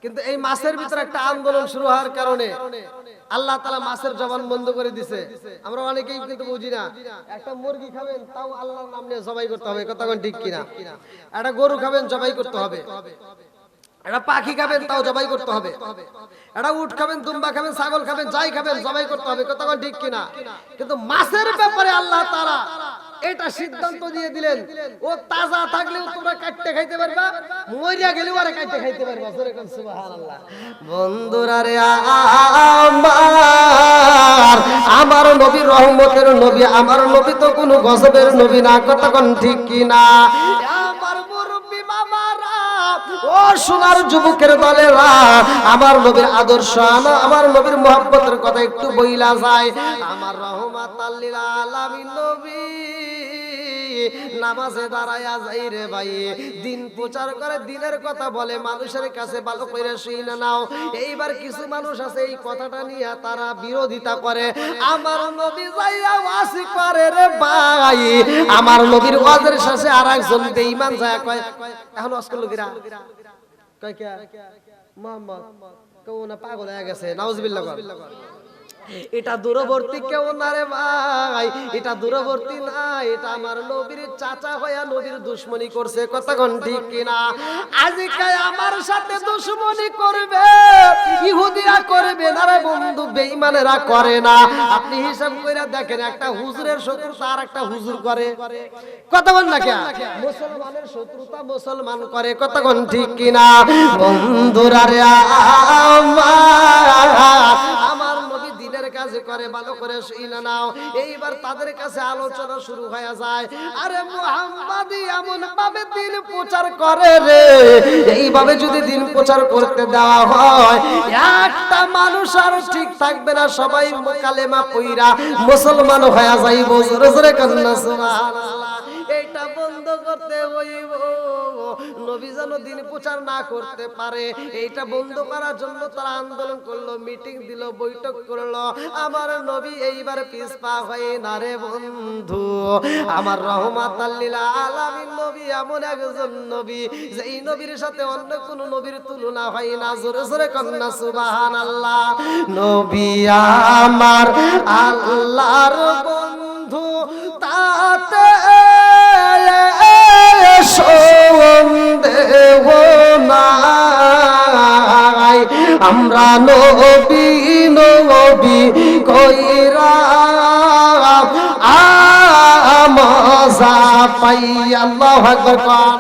কিন্তু এই মাছের ভিতরে একটা আন্দোলন শুরু হওয়ার কারণে আল্লাহ তাআলা মাছের জবান বন্ধ করে দিয়েছে। আমরা অনেকেই কিন্তু বুঝি না, একটা মুরগি খাবেন তাও আল্লাহর নাম নিয়ে জবাই করতে হবে, কথা কোন ঠিক কিনা? একটা গরু খাবেন জবাই করতে হবে, একটা পাখি খাবেন তাও জবাই করতে হবে, একটা উট খাবেন, দুম্বা খাবেন, ছাগল খাবেন, যাই খাবেন জবাই করতে হবে, কথা কোন ঠিক কিনা? কিন্তু মাছের ব্যাপারে আল্লাহ তাআলা এটা সিদ্ধান্ত দিয়ে দিলেন, ও তাজা থাকলেও তোমরা কাটতে খাইতে পারবা, মরিয়া গেলেও আরে কাটতে খাইতে পারবা। জোরে কোন সুবহানাল্লাহ। বন্ধুরা রে আমার নবী রহমতের নবী, আমার নবী তো কোনো গজবের নবী না, কথা কোন ঠিক কিনা? আমার মুরব্বি বাবারা, ও সোনার যুবকের দলেরা, আমার নবীর আদর্শ, আমার নবীর মহব্বতের কথা একটু বইলা যায়। আমার রহমাতাল লিল আলামিন নবী নামাজে দাঁড়ায়া যাই রে ভাই, দিন প্রচার করে, দিনের কথা বলে, মানুষের কাছে ভালো করে শুনে নাও। এইবার কিছু মানুষ আছে এই কথাটা নিয়ে তারা বিরোধিতা করে। আমার নবী যাইয়া ওয়াজ করে রে ভাই, আমার নবীর ওয়াজের শেষে আরেকজন বেঈমান যায় কয়, এখন ওয়াজ করলো কিরা কয় কে মুহাম্মদ কেউ না পাগল হয়ে গেছে, নাউজুবিল্লাহ। এটা দূরবর্তী কেউ না রে ভাই, এটা দূরবর্তী না, এটা আমার নবীর চাচা হইয়া নবীর দুশমনি করছে, কথা কোন ঠিক কিনা? আজকে আমার সাথে দুশমনি করবে, ইহুদিরা করবে না রে বন্ধু, বেঈমানেরা করে না। আপনি হিসাব কইরা দেখেন, একটা হুজুরের শত্রুতা আর একটা হুজুর করে, কথা বল না কে? মুসলমানের শত্রুতা মুসলমান করে, কথা কোন ঠিক কিনা? বন্ধুরা রে আমার নবী দিনের কাজ করে, ভালো করে শুনে নাও। এইবার তাদের কাছে আলোচনা শুরু হয়ে যায়, আরে মুহাম্মাদি এমন ভাবে দিন প্রচার করে রে, এইভাবে যদি দিন প্রচার করতে দেওয়া হয়, একটা মানুষ আর ঠিক থাকবে না, সবাই কালেমা পয়রা মুসলমান হয়ে যাইব। জোরে জোরে কান্না সুবহানাল্লাহ। এটা বন্ধ করতে হইব, নবী যেন দিন প্রচার না করতে পারে, এইটা বন্ধ করার জন্য তারা আন্দোলন করলো, মিটিং দিল, বৈঠক করলো। আমার নবী এইবার পিছপা হয় না রে বন্ধু। আমার রহমাতাল লিল আলামিন নবী এমন একজন নবী, যেই নবীর সাথে অন্য কোন নবীর তুলনা হয় না। জোরে জোরে কন্না সুবহানাল্লাহ। নবী আমার আল্লাহর বন্ধু, তাতে সন্দেহ নাই, আমরা নবী নবী কইরা মজা পাই। আল্লাহু আকবার। কোন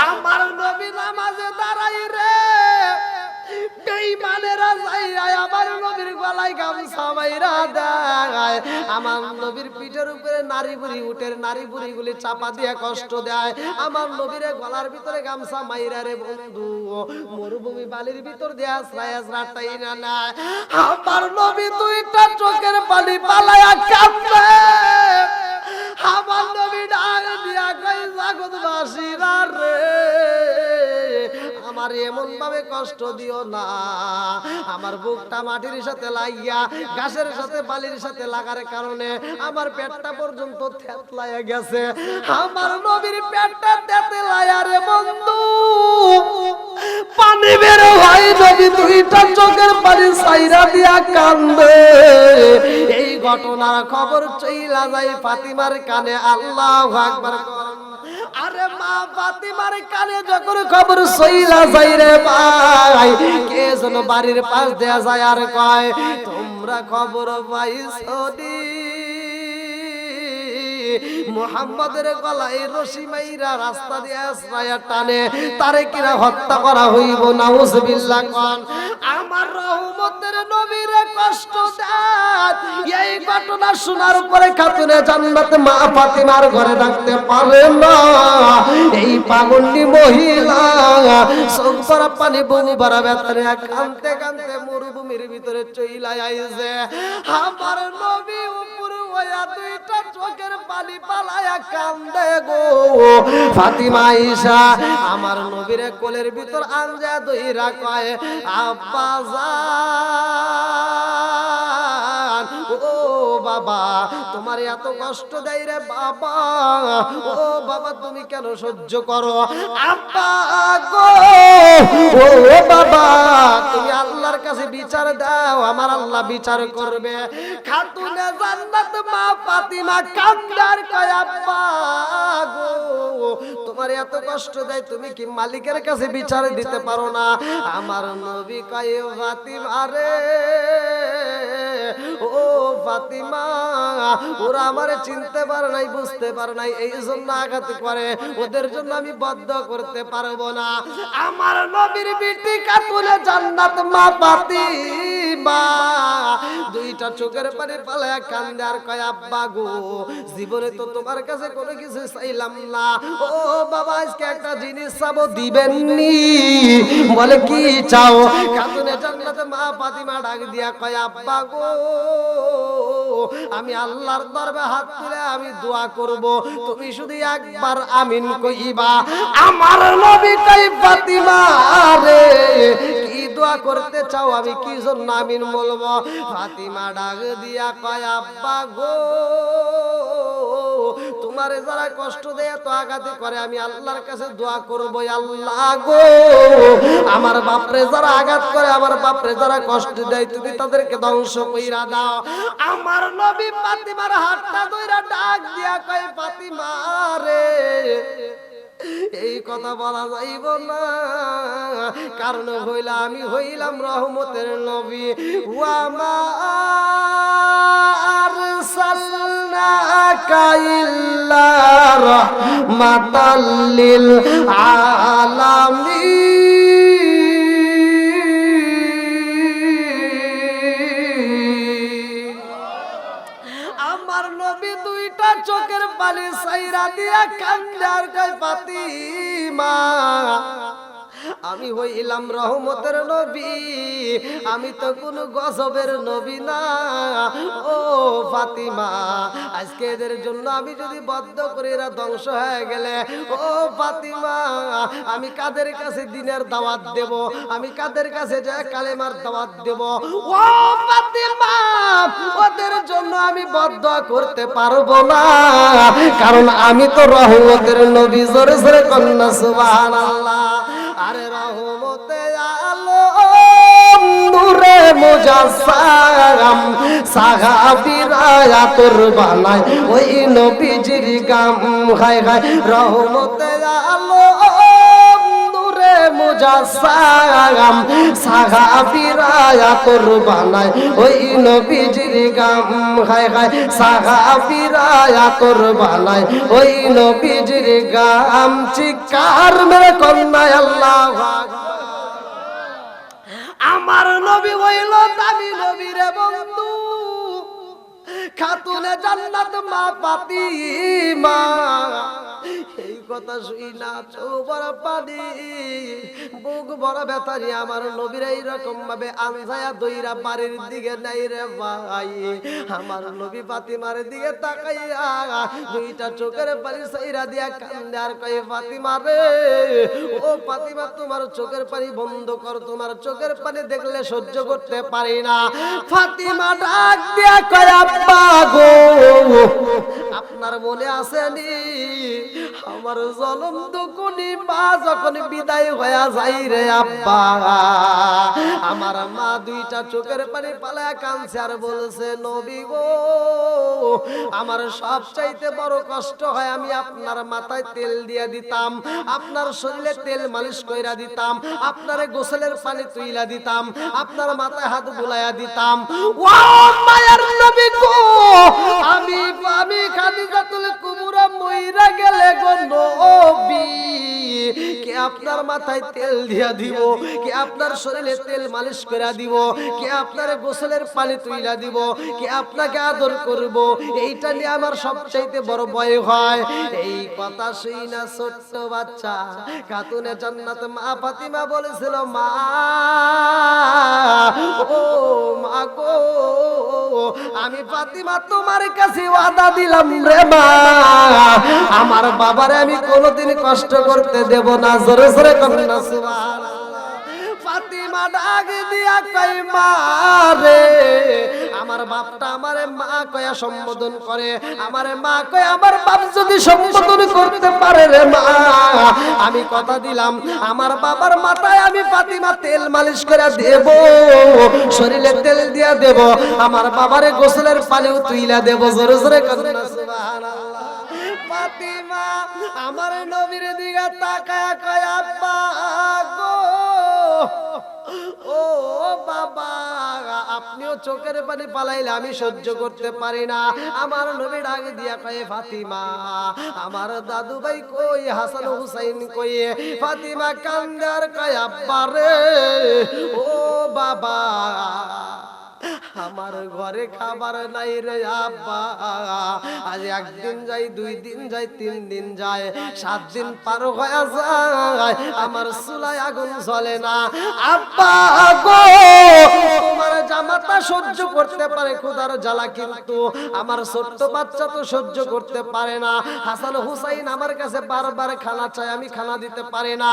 আমার নবী নামাজে দাঁড়াই রে, বেঈমানেরা যাইয়া আমার নবীর গলায় গামছা বাইরা দেয়, আমার নবীর পিঠের উপরে নারী বুড়ি উঠের নারী বুড়ি গুলি চাপা দিয়ে কষ্ট দেয়, আমার নবীর গলার ভিতরে গামছা মাইরা রে বন্ধু মরুভূমি বালির ভিতর দিয়ে আশ্রয় আশ্রয় না নেয়। আমার নবী দুইটা চোখের পানি পালায়া কাঁদে, আমার নবী ডাক দিয়া কই জগৎবাসীরা রে, আমার এমন ভাবে কষ্ট দিও না, আমার বুকটা মাটির সাথে লাগিয়া ঘাসের সাথে বালির সাথে লাগার কারণে আমার পেটটা পর্যন্ত থেতলায়া গেছে। আমার নবীর পেটটা থেতলায়া রে বন্ধু পানি বের হয়, নবী দুইটা চোখের পানি ছাইরা দিয়া কান্দে। এই ঘটনার খবর চইলা যায় ফাতিমার কানে। আল্লাহু আকবার। আরে মা ফাতিমার কানে যখন খবর চইলা যায় রে ভাই, কে যেন বাড়ির পাশ দেয়া যায় আর কয়, তোমরা খবর পাইছো নি মুহাম্মাদের গলায় রশি মাইরা রাস্তা দিয়ে আশ্রয় টানে তারে কিনা হত্যা করা হইব। নাউজুবিল্লাহ। কোন আমার রহমতের নবীর কষ্ট দেন, এই ঘটনা শোনার পরে খাতুনে জান্নাত মা ফাতিমার ঘরে রাখতে পারে না। এই পাগলনি মহিলা সবরা পানি বমি ভরা ব্যথারে কাঁদতে কাঁদতে মরুভূমির ভিতরে চইলা আইছে। আমার নবী উপরে ওয়া দুইটা চোখের পানি পালায়া কান্দে গো। ফাতিমা আয়েশা আমার নবীর কোলের ভিতর আনজা দইরা কয়, আব্বা জান ও বাবা তোমার এত কষ্ট দেয় রে বাবা, ও বাবা তুমি কেন সহ্য করো? আব্বা গো ও বাবা বিচার দাও, আমার আল্লাহ বিচার করবে। খাতুনে জান্নাত মা ফাতিমা কান্দার কয় আব্বা গো, তোমার এত কষ্ট দেয়, তুমি কি মালিকের কাছে বিচার দিতে পারো না? আমার নবী কয় ফাতিমা রে, ও ফাতিমা, ওরা আমারে চিনতে পারে নাই, বুঝতে পারে নাই, এই জন্য আঘাত করে, ওদের জন্য আমি বদ্ধ করতে পারবো না। আমার নবীর বিটি খাতুনে জান্নাত মা ফাতিমা দুইটা চোখের পানি পালায়া কান্দে আর কয় আব্বা গো, জীবনে তো তোমার কাছে কোনো কিছু চাইলাম না, ও বাবা আজকে একটা জিনিস চাবো, দিবেন নি? বলে কি চাও? খাতুনে জান্নাত মা ফাতিমা ডাক দিয়া কয় আব্বা গো, আমি আল্লাহর দরবারে হাত তুলে আমি দোয়া করব, তুমি শুধু একবার আমিন কইবা। আমার নবী কই ফাতিমা রে, কি দোয়া করতে চাও, আমি কি জন্য আমিন বলবো? ফাতিমা ডাক দিয়া কয় আব্বা গো, তোমারে যারা কষ্ট দেয় তো আঘাতে করে, আমি আল্লাহর কাছে দোয়া করব, আল্লাহ গো আমার বাপরে যারা আঘাত করে, আমার বাপরে যারা কষ্ট দেয়, তুমি তাদেরকে ধ্বংস কইরা দাও। আমার নবী ফাতিমার হাতটা ধইরা ডাক দিয়া কয় ফাতিমা রে, এই কথা বলা যাইব না, কারণ হইলা আমি হইলাম রহমতের নবী। ওয়া মা আরসালনাকা ইল্লা রাহমাতাল লিল আলামিন। আমার নবী দুইটা চোখের পানি সাইরা দিয়া কান্দে আর কয় ফাতিমা, আমি হইলাম রহমতের নবী, আমি তো কোনো গজবের নবী না। ও ফাতিমা, আজকে এদের জন্য আমি যদি বদ্ধ করে এরা ধ্বংস হয়ে গেলে, ও ফাতিমা, আমি কাদের কাছে দিনের দাওয়াত দেব, আমি কাদের কাছে যায় কালেমার দাওয়াত দেব? ও ফাতিমা, ওদের জন্য আমি বদ্ধ করতে পারবো না, কারণ আমি তো রহমতের নবী। জোরে জোরে কন্যা সুবহানাল্লাহ। আরে রহমতে আলম নূরে মুজাসসাম, সাহাবীরা আতর বানায় ওই নবীজির গাম খায় খায়। রহমতে আলম নূরে মুজাসসাম, সাহাবীরা আতর বানায় ওই নবীজির গাম খায় খায়। সাহাবীরা আতর বানায় ওই নবীজির গাম। চিৎকার মেরে কন্যায় আল্লাহু আকবার। আমার নবী হইল দামি নবী রে বন্ধু, খাতুনে জান্নাত মা ফাতিমা। এই কথা শুই না চোখ বড় পানি, বুক বড় ব্যথা নিয়ে আমার নবীর এইরকম ভাবে আনজায়া দইরা বাড়ির দিকে নাই রে ভাই। আমার নবী ফাতিমার দিকে তাকাইয়া দুইটা চোখের পানি সাইরা দিয়া কান্দে আর কয় ফাতিমা রে, ও ফাতিমা, তোমার চোখের পানি বন্ধ কর, তোমার চোখের পানি দেখলে সহ্য করতে পারি না। ফাতিমা ডাক দিয়া কয় আব্বা গো, আপনার মনে আসেনি আমার জনম দুকুনি মা যখন বিদায় হয়ে যাই রে আব্বা, আমার মা দুইটা চোখের পানি পালায়া কাঁদছে আর বলছে নবী গো, আমার সব চাইতে বড় কষ্ট হয়, আমি আপনার মাথায় তেল দিয়া দিতাম, আপনার শরীরে তেল মালিশ কইরা দিতাম, আপনার গোসলের পানি তুইলা দিতাম, আপনার মাথায় হাত বুলাইয়া দিতাম। ও মায়ের নবী গো, আমি খাদিজাতুল কুবরা মইরা গেলে গো নবী, কে আপনার মাথায় তেল দিয়া দিব, কে আপনার শরীরে তেল মালিশ কইরা দিব, কে আপনার গোসলের পানি তুইলা দিব, কে আপনাকে আদর করব, এইটা নিয়ে আমার সবচাইতে বড় ভয় হয়। এই কথা শুই না ছোট্ট বাচ্চা খাতুনে জান্নাত মা ফাতিমা বলেছিল, মা ও মা গো, আমি ফাতিমা তোমার কাছে ওয়াদা দিলাম রে মা, আমার বাবারে আমি কোনোদিন কষ্ট করতে দেব না। জোরে জোরে কন্যা সুবহানাল্লাহ। ফাতিমা ডাক দিয়া কই মা রে, আমার বাপটা আমারে মা কয়া সম্বোধন করে, আমারে মা কয়া আমার বাপ যদি সম্বোধন করতে পারে রে মা, আমি কথা দিলাম আমার বাবার মাথায় আমি ফাতিমা তেল মালিশ করে দেব, শরীরে তেল দিয়া দেব, আমার বাবারে গোসলের পানিও তুইলা দেব। জোরে জোরে কন্যা সুবহানাল্লাহ। ফাতিমা আমার নবীর দিকে তাকায়া কয় আব্বা গো, ও বাবা আপনিও চোখের পানি পালাইলে আমি সহ্য করতে পারি না। আমার নবী ডাক দিয়া কয় ফাতিমা আমার দাদু ভাই কই, হাসান হুসাইন কই? ফাতিমা কান্দার কয় আব্বা রে, ও বাবা আমার ঘরে খাবার নাই রে আব্বা, আজ একদিন যাই, 2 দিন যাই, 3 দিন যায়, 7 দিন পার হয়ে যায়, আমার চুলায় আগুন জ্বলে না। আব্বা গো তোমার জামাতা সহ্য করতে পারে ক্ষুধার জ্বালা, কিন্তু আমার ছোট্ট বাচ্চা তো সহ্য করতে পারে না। হাসান হুসাইন আমার কাছে বারবার খানা চায়, আমি খানা দিতে পারি না।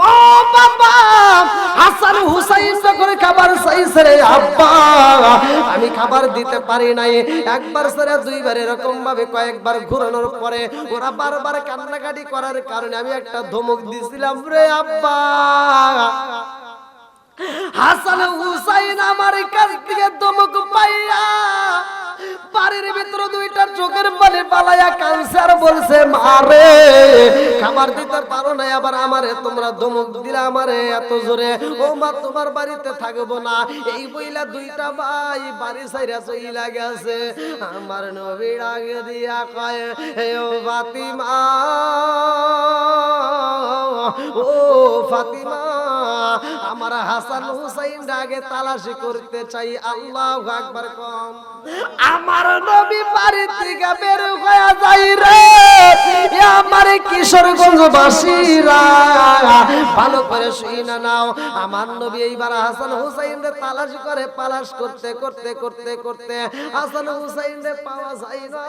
ও বাবা হাসান হুসাইন যখন খাবার চাইছে রে আব্বা, আমি খাবার দিতে পারি নাই। একবার সেরা 2 বার এরকম ভাবে কয়েকবার ঘুরানোর পরে ওরা বারবার কান্নাকাটি করার কারণে আমি একটা ধমক দিছিলাম রে আব্বা। হাসান হুসাইন আমার কাছ থেকে ধমক পাইয়া বাড়ির ভিতরে 2টা চোখের পানি পালাইয়া ক্যান্সার বলছে মারে খাবার দিতে পারো না, আবার আমারে তোমরা ধমক দিলা আমারে এত জোরে, ও মা তোমার বাড়িতে থাকবো না। এই বইলা 2টা ভাই বাড়ি ছাইরা চইলা গেছে। আমার নবী আগে দিয়া কয় ও ফাতিমা, ও ফাতিমা আমার হাসান হুসাইন আগে তালাশি করতে চাই। আল্লাহু আকবার কম। আমার নবী বাড়ি থেকে বের হয়ে যায় রে, আমার কিশোরগঞ্জ বাসীরা ভালো করে শুইনা নাও। আমার নবী এইবার হাসান হুসাইন রে তালাশি করে, পালাশ করতে করতে করতে করতে হাসান হুসাইন রে পাওয়া যায় না।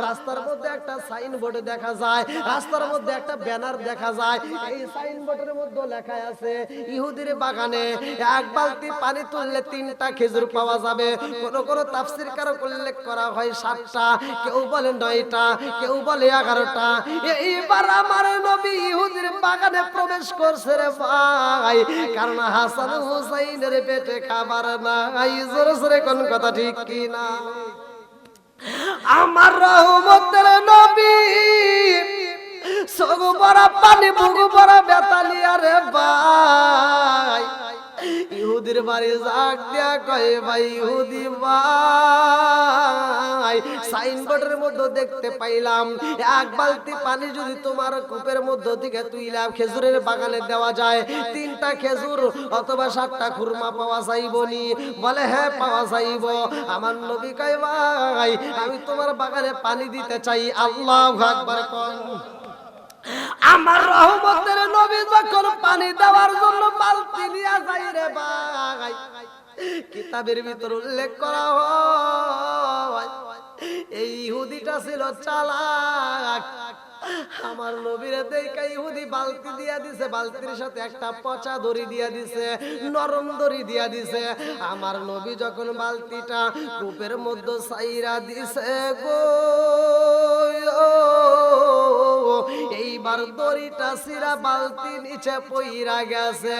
রাস্তার মধ্যে একটা সাইনবোর্ড দেখা যায়, রাস্তার মধ্যে একটা ব্যানার দেখা যায়, এই সাইনবোর্ডের মধ্যে লেখা আছে ইহুদির বাগানে 1 বালতি পানি তুললে 3টা খেজুর পাওয়া যাবে। কোন কোন তাফসীর কারক উল্লেখ করা হয় 7টা, কেউ বলে 9টা, কেউ বলে 11টা। এইবার আমার নবী ইহুদির বাগানে প্রবেশ করছে রে ভাই, কারণ হাসান হুসাইনের পেটে খাবার নাই। জোরে জোরে কোন কথা ঠিক কি না? আমার রহমতের নবী সগু বড়া পানি বুগু বড়া বেতালিয়া রে ভাই, ইহুদির বাড়ি জাগ দিয়া কয় ভাই ইহুদি ভাই সাইনবোর্ডের মধ্যে দেখতে পাইলাম 1 বালতি পানি যদি তোমার কূপের মধ্যে থেকে তুইলা খেজুরের বাগানে দেওয়া যায় 3টা খেজুর অথবা 7টা খুরমা পাওয়া যাইবনি? বলে হ্যাঁ পাওয়া যাইব। আমার নবী কয় ভাই আমি তোমার বাগানে পানি দিতে চাই। আল্লাহু আকবার কোন। আমার রহমতের নবী যখন পানি দেওয়ার জন্য বালতি নিয়ে যায় রে ভাই, কিতাবের ভিতর উল্লেখ করা হয় এই ইহুদিটা ছিল চালাক। আমার নবীরে দেখা ইহুদি বালতি দিয়া দিছে, বালতির সাথে একটা পচা দড়ি দিয়া দিছে, নরম দড়ি দিয়া দিছে। আমার নবী যখন বালতিটা কূপের মধ্যে ছাইরা দিছে গো, এইবার দড়িটা ছিঁড়া বালতি নিচে পইরা গেছে।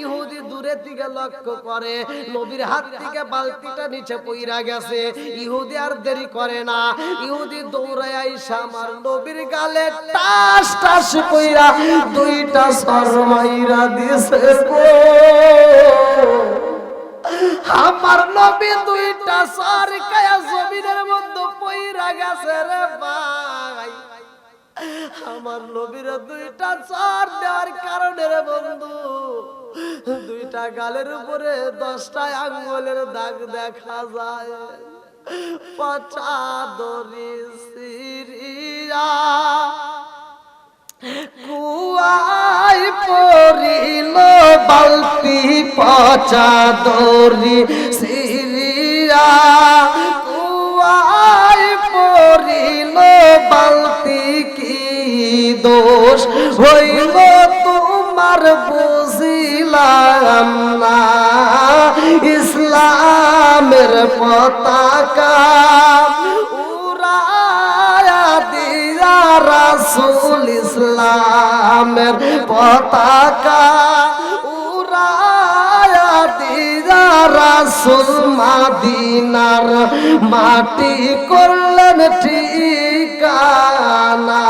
ইহুদি দূরে থেকে লক্ষ্য করে নবীর হাত থেকে বালতিটা নিচে পইরা গেছে। ইহুদি আর দেরি করে না, ইহুদি দৌড়ায় আইসা আমার নবীর গালে টাস টাস কইরা 2টা সর মাইরা দিছে গো। আমার নবী 2টা সর কায়া জমিনের মধ্যে পইরা গেছে রে ভাই। আমার নবীর 2টা চর দেওয়ার কারণে রে বন্ধু 2টা গালের উপরে 10টা আঙ্গুলের দাগ দেখা যায়। পচা দড়ি সিরিয়া কুয়ায় পড়িল বালতি, পচা দড়ি সিরিয়া কুয়ায় পড়িল বালতি, কি দোষ হইল তোমার বুঝিলাম না, ইসলামে ইসলামের পতাকা উড়ায়া দিয়া রাসূল ইসলামের পতাকা উড়ায়া দিয়া রাসূল মদিনার মাটি করলেন ঠিকানা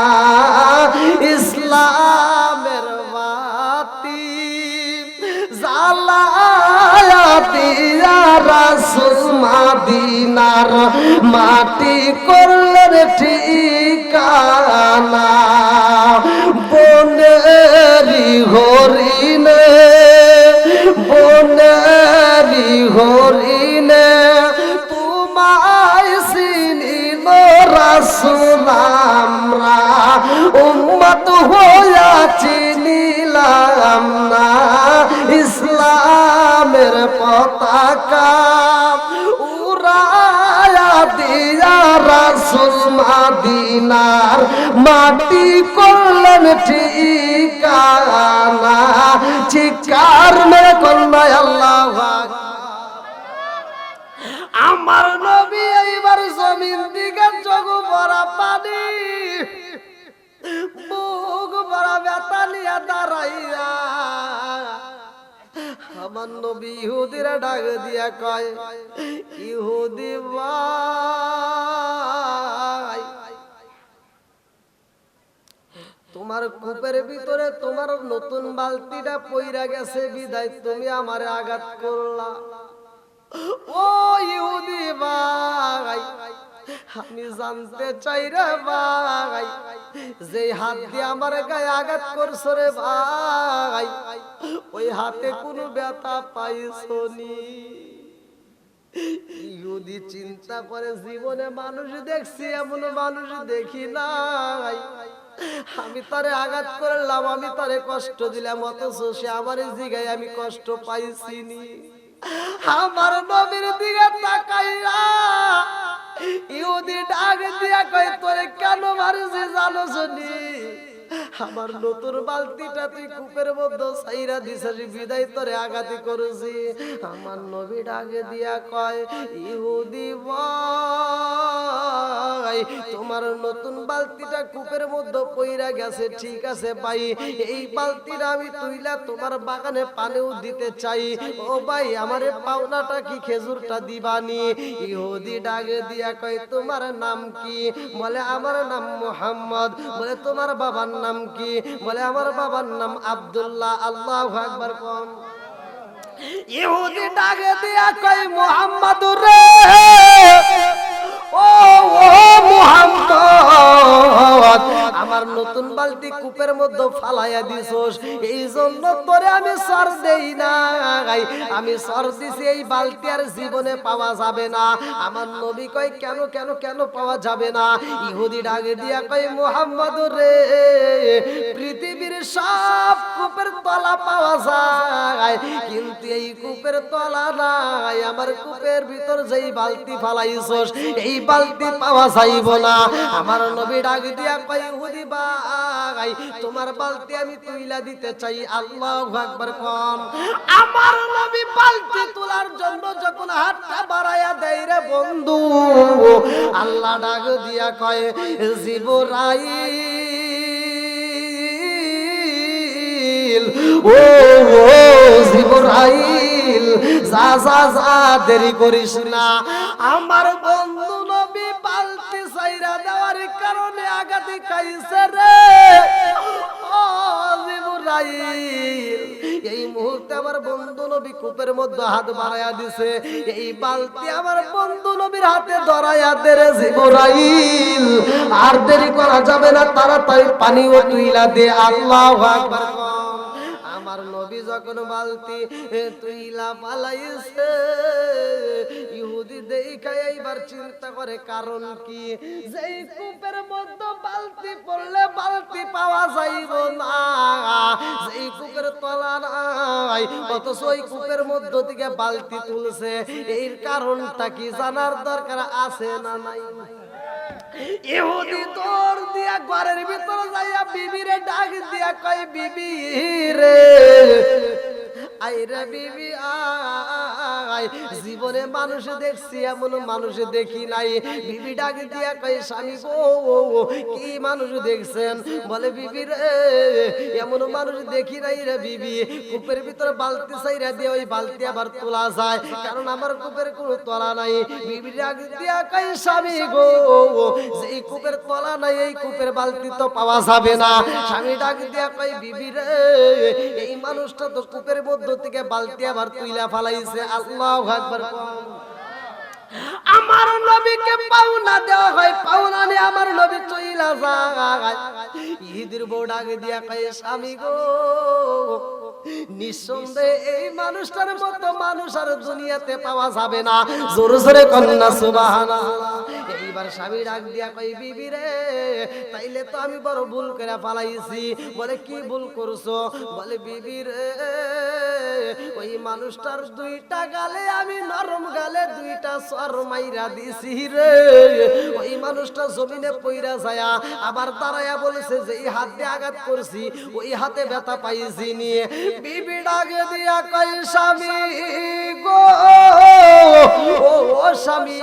ইসলামের বাতি জ্বালায়া দিয়া রাসূল মদিনার মাটি করলেন ঠিকানা বনেরি হরিণে বনেরি হরিণে তোমায় চিনিল রাসূল আমরা উম্মত হইয়া চিনিলাম না ইসলামের পতাকা উড়ায়া দিয়া রাসূল মদিনার মাটি করলেন ঠিকানা চিৎকার মেরে কন্যা আল্লাহু আকবার আমার নবী এইবার জমিন দিকে চোখ ভরা পানি বুক ভরা ব্যথা নিয়ে দাঁড়াইয়া আমার নবী ইহুদিরা ডাক দিয়া কয় ইহুদি ভাই তোমার কূপের ভিতরে তোমার নতুন বালতিটা পইরা গেছে বিদায় তুমি আমারে আঘাত করলা ও ইহুদি ভাই আমি জানতে চাই রে ভাই যে হাত দিয়ে আমার গায়ে আঘাত করছো রে ভাই ওই হাতে কোনো ব্যথা পাইছো নি ইহুদি চিন্তা করে জীবনে মানুষ দেখছি এমন মানুষ দেখি নাই আমি তারে আঘাত করলাম আমি তারে কষ্ট দিলাম অথচ সে আমার জিগায় আমি কষ্ট পাইছি নি আমার নবীর দিকে তাকাইয়া ইহুদি ডাক দিয়া কয় তোরে কেন মারছি জানো শুনি আমার নতুন বালতিটা তুই কূপের মধ্যে ছাইরা দিছিস বিদায় তোরে আঘাতি করেছি আমার নবী ডাকে দিয়া কয় ইহুদি ভাই তোমার নতুন বালতিটা কূপের মধ্যে পইরা গেছে ঠিক আছে ভাই এই বালতিটা আমি তুইলা তোমার বাগানে পানিও দিতে চাই ও ভাই আমারে পাওনাটা কি খেজুরটা দিবানি ইহুদি ডাকে দিয়া কয় তোমার নাম কি বলে আমার নাম মুহাম্মদ বলে তোমার বাবার নাম কি বলে আমার বাবার নাম আব্দুল্লাহ আল্লাহু আকবার কোন ইহুদি ডাকে দিয়া কয় মুহাম্মাদুর রে ও মুহাম্মদ আমার নতুন বালতি কূপের মধ্যে ফালাইয়া দিছস এই জন্য তোরে আমি সর দেই না আমি সর দিছি এই বালতি আর জীবনে পাওয়া যাবে না আমার নবী কয় কেন কেন কেন পাওয়া যাবে না ইহুদি ডাকে দিয়া কয় মুহাম্মাদুর রে পৃথিবীর সব কূপের তলা পাওয়া যায় কিন্তু এই কূপের তলা নাই আমার কূপের ভিতর যেই বালতি ফালাইছস এই বালতি পাওয়া যাইব না আমার নবী ডাক দিয়া কয় ইহুদি ভাই তোমার বালতি আমি তুইলা দিতে চাই আল্লাহু আকবার কোন আমার নবী বালতি তোলার জন্য যখন হাতটা বাড়ায়া দেয় রে বন্ধু আল্লাহ ডাক দিয়া কয় জিবরাইল ও জিবরাইল যা যা যা দেরি করিস না আমার বন্ধু নবী বালতি ছাইরা দেওয়ার কারণে আঘাতে খাইছে রে ও জিবরাইল এই মুহূর্তে আমার বন্ধু নবী কূপের মধ্যে হাত বাড়ায়া দিছে এই বালতি আমার বন্ধু নবীর হাতে ধরায়া দে রে জিবরাইল আর দেরি করা যাবে না তাড়াতাড়ি পানিও তুইলা দে আল্লাহু আকবার আমার নবী যখন বালতি তুইলা পালাইছে ইহুদি দেখা এইবার চিন্তা করে কারণ কি যেই কূপের মধ্যে বালতি পড়লে বালতি পাওয়া যাইব না যেই কূপের তলা নাই অথচ ওই কূপের মধ্য থেকে বালতি তুলছে এর কারণটা কি জানার দরকার আছে না নাই ইহুদি তোর দিয়া ঘরের ভিতর যাইয়া বিবিরে ডাক দিয়া কয় বিবি রে আইরে বিবি জীবনে মানুষ দেখছি এমন মানুষ দেখি নাই। বিবি ডাক দিয়া কয় স্বামী গো কি মানুষ দেখছেন? বলে বিবি রে এমন মানুষ দেখি নাই রে বিবি, কূপের ভিতরে বালতি চাইরা দিয়ে ওই বালতি আবার তোলা যায়, কারণ আমার কূপের কোনো তলা নাই। বিবি ডাক দিয়া কয় স্বামী গো যে এই কূপের তলা নাই এই কূপের বালতি তো পাওয়া যাবে না। স্বামী ডাক দিয়া কয় বিবি রে এই মানুষটা তো কূপের মধ্য থেকে বালতি আবার তুইলা ফালাইছে। আল্লাহু আকবার। আমার নবীকে পাওনা দেওয়া হয়, পাওনা নিয়ে আমার নবী চইলা যায়। ঈদের বউ ডাক দিয়া কয় স্বামী গো নিঃসন্দেহে এই মানুষটার মতো মানুষ আর দুনিয়াতে পাওয়া যাবে না। জোরে জোরে কন্যা সুবহানাল্লাহ। এইবার স্বামী ডাক দিয়া কই বিবি রে তাইলে তো আমি বড় ভুল করে ফেলাইছি। বলে কি ভুল করছো? বলে বিবি রে ওই মানুষটার দুইটা গালে আমি নরম গালে দুইটা সর মাইরা দিছি রে। ওই মানুষটা জমিনে পইরা যায় আবার দাঁড়ায়া বলেছে যে এই হাত দিয়ে আঘাত করছি ওই হাতে ব্যথা পাইছি নিয়ে। বিবি ডাকে দিয়া কই স্বামী গো ও স্বামী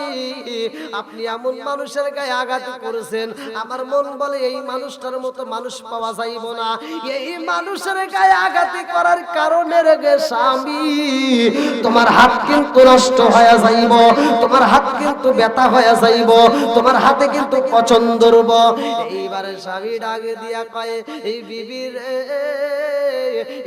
আপনি এমন মানুষের গায়ে আঘাত করেছেন আমার মন বলে এই মানুষটার মতো মানুষ পাওয়া যাইব না। এই মানুষের গায়ে আঘাত করার কারণে রে স্বামী তোমার হাত কিন্তু নষ্ট হয়ে যাইব, তোমার হাত কিন্তু ব্যথা হয়ে যাইব, তোমার হাতে কিন্তু পছন্দ রব। এইবারে স্বামী ডাকে দিয়া কয় এই বিবি রে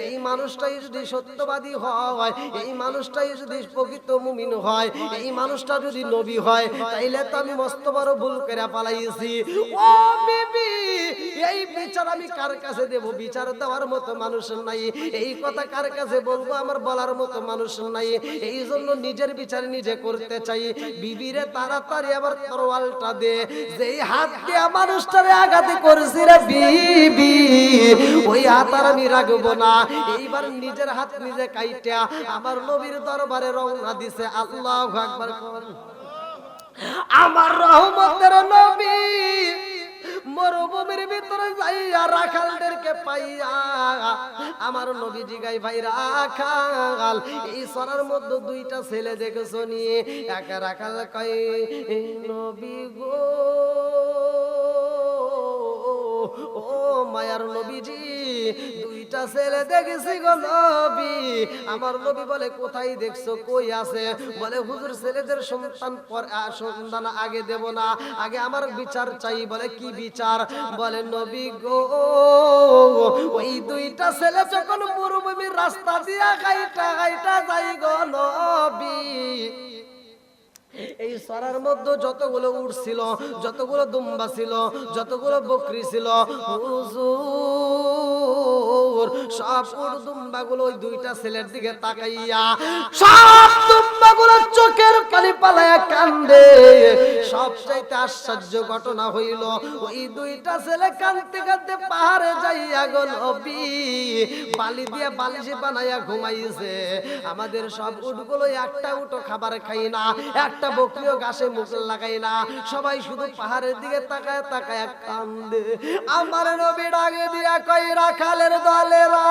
এই মানুষটাই যদি সত্যবাদী হয়, এই মানুষটাই যদি প্রকৃত মুমিন হয়, এই মানুষটা যদি নবী হয় তাইলে তো আমি মস্ত বড় ভুল করে পালাইছি। ও বিবি এই বিচার আমি কার কাছে দেব? বিচার দেওয়ার মতো মানুষ নাই। এই কথা কার কাছে বলবো? আমার বলার মতো মানুষ নাই। এই জন্য নিজের বিচার নিজে করতে চাই। বিবিরে তাড়াতাড়ি আবার তরোয়ালটা দে, যেই হাত দিয়ে মানুষটারে আঘাত করেছি রে বিবি ওই হাত আর আমি রাখবো না। এইবার নিজের হাত নিজে কাইটা আমার নবীর দরবারে রওনা দিছে। আল্লাহু আকবার। আমার রহমতের নবী মরুভূমির ভিতরে যাইয়া রাখালদেরকে পাইয়া আমার নবী জিগাই ভাই রাখাল এই সরার মধ্যে দুইটা ছেলে দেখেছো নিয়ে? এক রাখাল কয় নবী গো ও মায়ার নবীজি দুইটা ছেলে দেখেছি গো নবী। আমার নবী বলে কোথায় দেখছো? কই আছে? বলে হুজুর ছেলেদের সন্তান আগে দেব না, আগে আমার বিচার চাই। বলে কি বিচার? বলে নবী গো ওই দুইটা ছেলে যখন মরুভূমির রাস্তা দিয়া গাইটা গাইটা যাই গো নবী এই সরার মধ্যে যতগুলো উট ছিল, যতগুলো দুম্বা ছিল, যতগুলো বকরি ছিল হুজুর সব উট দুম্বাগুলো ওই দুইটা ছেলের দিকে তাকাইয়া সব দুম্বাগুলো চোখের পানি পালায়া কান্দে। সবচাইতে আশ্চর্য ঘটনা হইল ওই দুইটা ছেলে কাঁদতে কাঁদতে পাহাড়ে যাইয়া গো নবী বালি দিয়ে বালিশে বানাইয়া ঘুমাইছে। আমাদের সব উটগুলো একটা উটও খাবার খাই না, একটা বকরিও ঘাসে মুখ লাগাই না, সবাই শুধু পাহাড়ের দিকে তাকায় তাকায় কান্দে। আমার নবী ডাকে দিয়া কই রাখালের দলেরা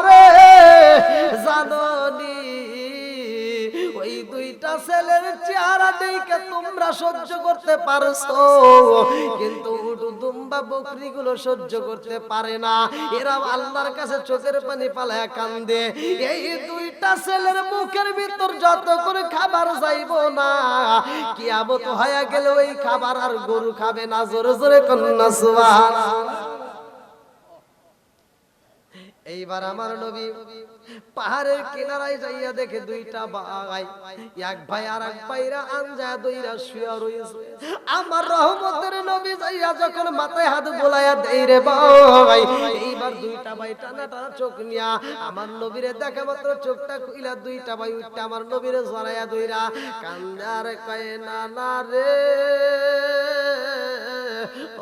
রে জাননি ওই দুইটা ছেলের চেহারা দেখে তোমরা সহ্য করতে পারছো, কিন্তু উট দুম্বা বকরি গুলো সহ্য করতে পারে না। এরা আল্লাহর কাছে চোখের পানি পালায়া কান্দে। এই দুইটা ছেলের মুখের ভিতর যত করে খাবার যাইব না কিয়ামত হয়ে গেল ওই খাবার আর গরু খাবে না। জোরে জোরে কন্যা সুবহানাল্লাহ। এইবার আমার নবী পাহাড়ের কিনারায় যাইয়া দেখে দুইটা ভাই, এক ভাই আর এক ভাইরা আনজা দইরা শুয়া রইছে। আমার রহমতের নবী যাইয়া যখন মাথায় হাত বোলায়া দেই রে ভাই, এইবার দুইটা ভাই টানা টানা চোখ নিয়া আমার নবীরে দেখা মাত্র চোখটা খুইলা দুইটা ভাই উঠতে আমার নবীরে জড়াইয়া দইরা কান্দার কয় নানা রে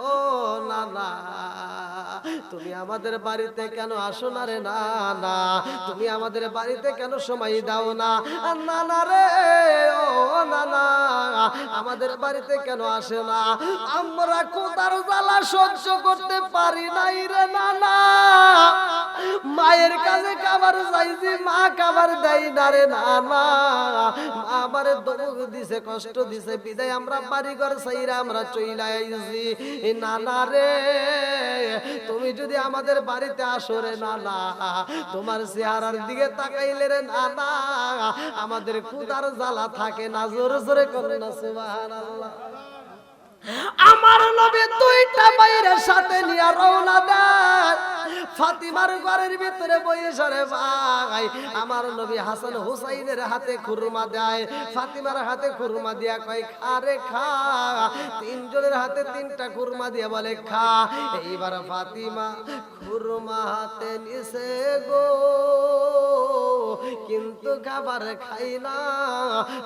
ও নানা তুমি আমাদের বাড়িতে কেন আসো না রে নানা? তুমি আমাদের বাড়িতে কেন সময় দাও না? নানা রে ও নানা আমাদের বাড়িতে কেন আসে না? আমরা কোদার জ্বালা সহ্য করতে পারি নাই রে নানা, মায়ের কাছে খাবার চাইছি, মা খাবার দেয় না রে নানা। আমারে দমক দিছে, কষ্ট দিছে, বিদায় আমরা বাড়ি ঘর ছাইরা আমরা চইলা আইছি। নানা রে, তুমি যদি আমাদের বাড়িতে আসো রে নানা, তোমার চেহারার দিকে তাকাইলে রে নানা আমাদের ক্ষুধার জ্বালা থাকে না। জোরে জোরে করুন না সুবহানাল্লাহ। আমার নবী দুইটা বাইরের সাথে নিয়ে রওনা দেয় ফাতিমার ঘরের ভিতরে বসে রে ভাই। আমার নবী হাসান হুসাইনের হাতে খুরমা দেয়, ফাতিমার হাতে খুরমা দিয়া কয় খা রে খা। তিনজনের হাতে তিনটা খুরমা দিয়া বলে খা। এইবার ফাতিমা খুরমা হাতে নিছে গো, কিন্তু খাবার খাই না।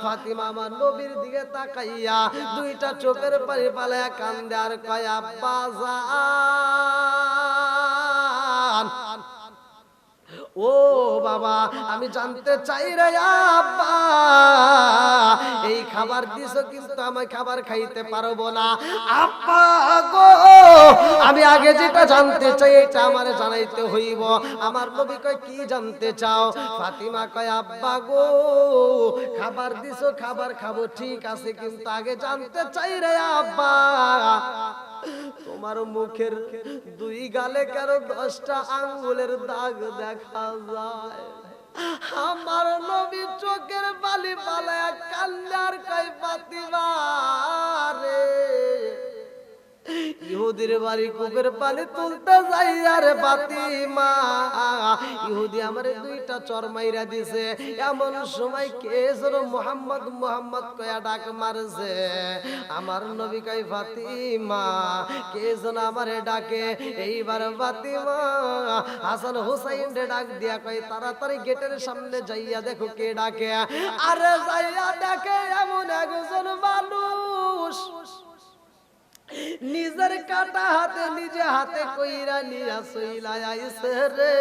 ফাতিমা আমার নবীর দিকে তাকাইয়া দুইটা চোখের পানি পালায়া কান্দে আর কয় আব্বা জান, ও বাবা আমি জানতে চাই রে আব্বা, এই খাবার দিছো কিন্তু আমি খাবার খাইতে পারবো না। আব্বা গো, আমি আগে যেটা জানতে চাই এটা আমারে জানাইতে হইব। আমার নবী কয় কি জানতে চাও? ফাতিমা কয় আব্বা গো, খাবার দিছো খাবার খাবো ঠিক আছে, কিন্তু আগে জানতে চাই রে আব্বা, তোমার মুখের দুই গালে কেন 10টা আঙ্গুলের দাগ দেখা যায়? আমার নবী চোখের বালি পালায়া কান্নার কয় ফাতিমা রে, ইহুদির বাড়ি কুকের পানি তুলতে যাই আর ফাতিমা, ইহুদি আমারে দুইটা চর মাইরা দিছে। এমন সময় কে যেন মুহাম্মদ মুহাম্মদ কয়া ডাক মারছে। আমার নবী কয় ফাতিমা, কে যেন আমারে ডাকে। এইবার ফাতিমা হাসান হুসাইন রে ডাক দিয়া কয় তাড়াতাড়ি গেটের সামনে যাইয়া দেখো কে ডাকে। আরে যাইয়া দেখে এমন একজন মানুষ নিজের কাটা হাতে নিজে হাতে কইরা নিয়া সইলা আইছে রে।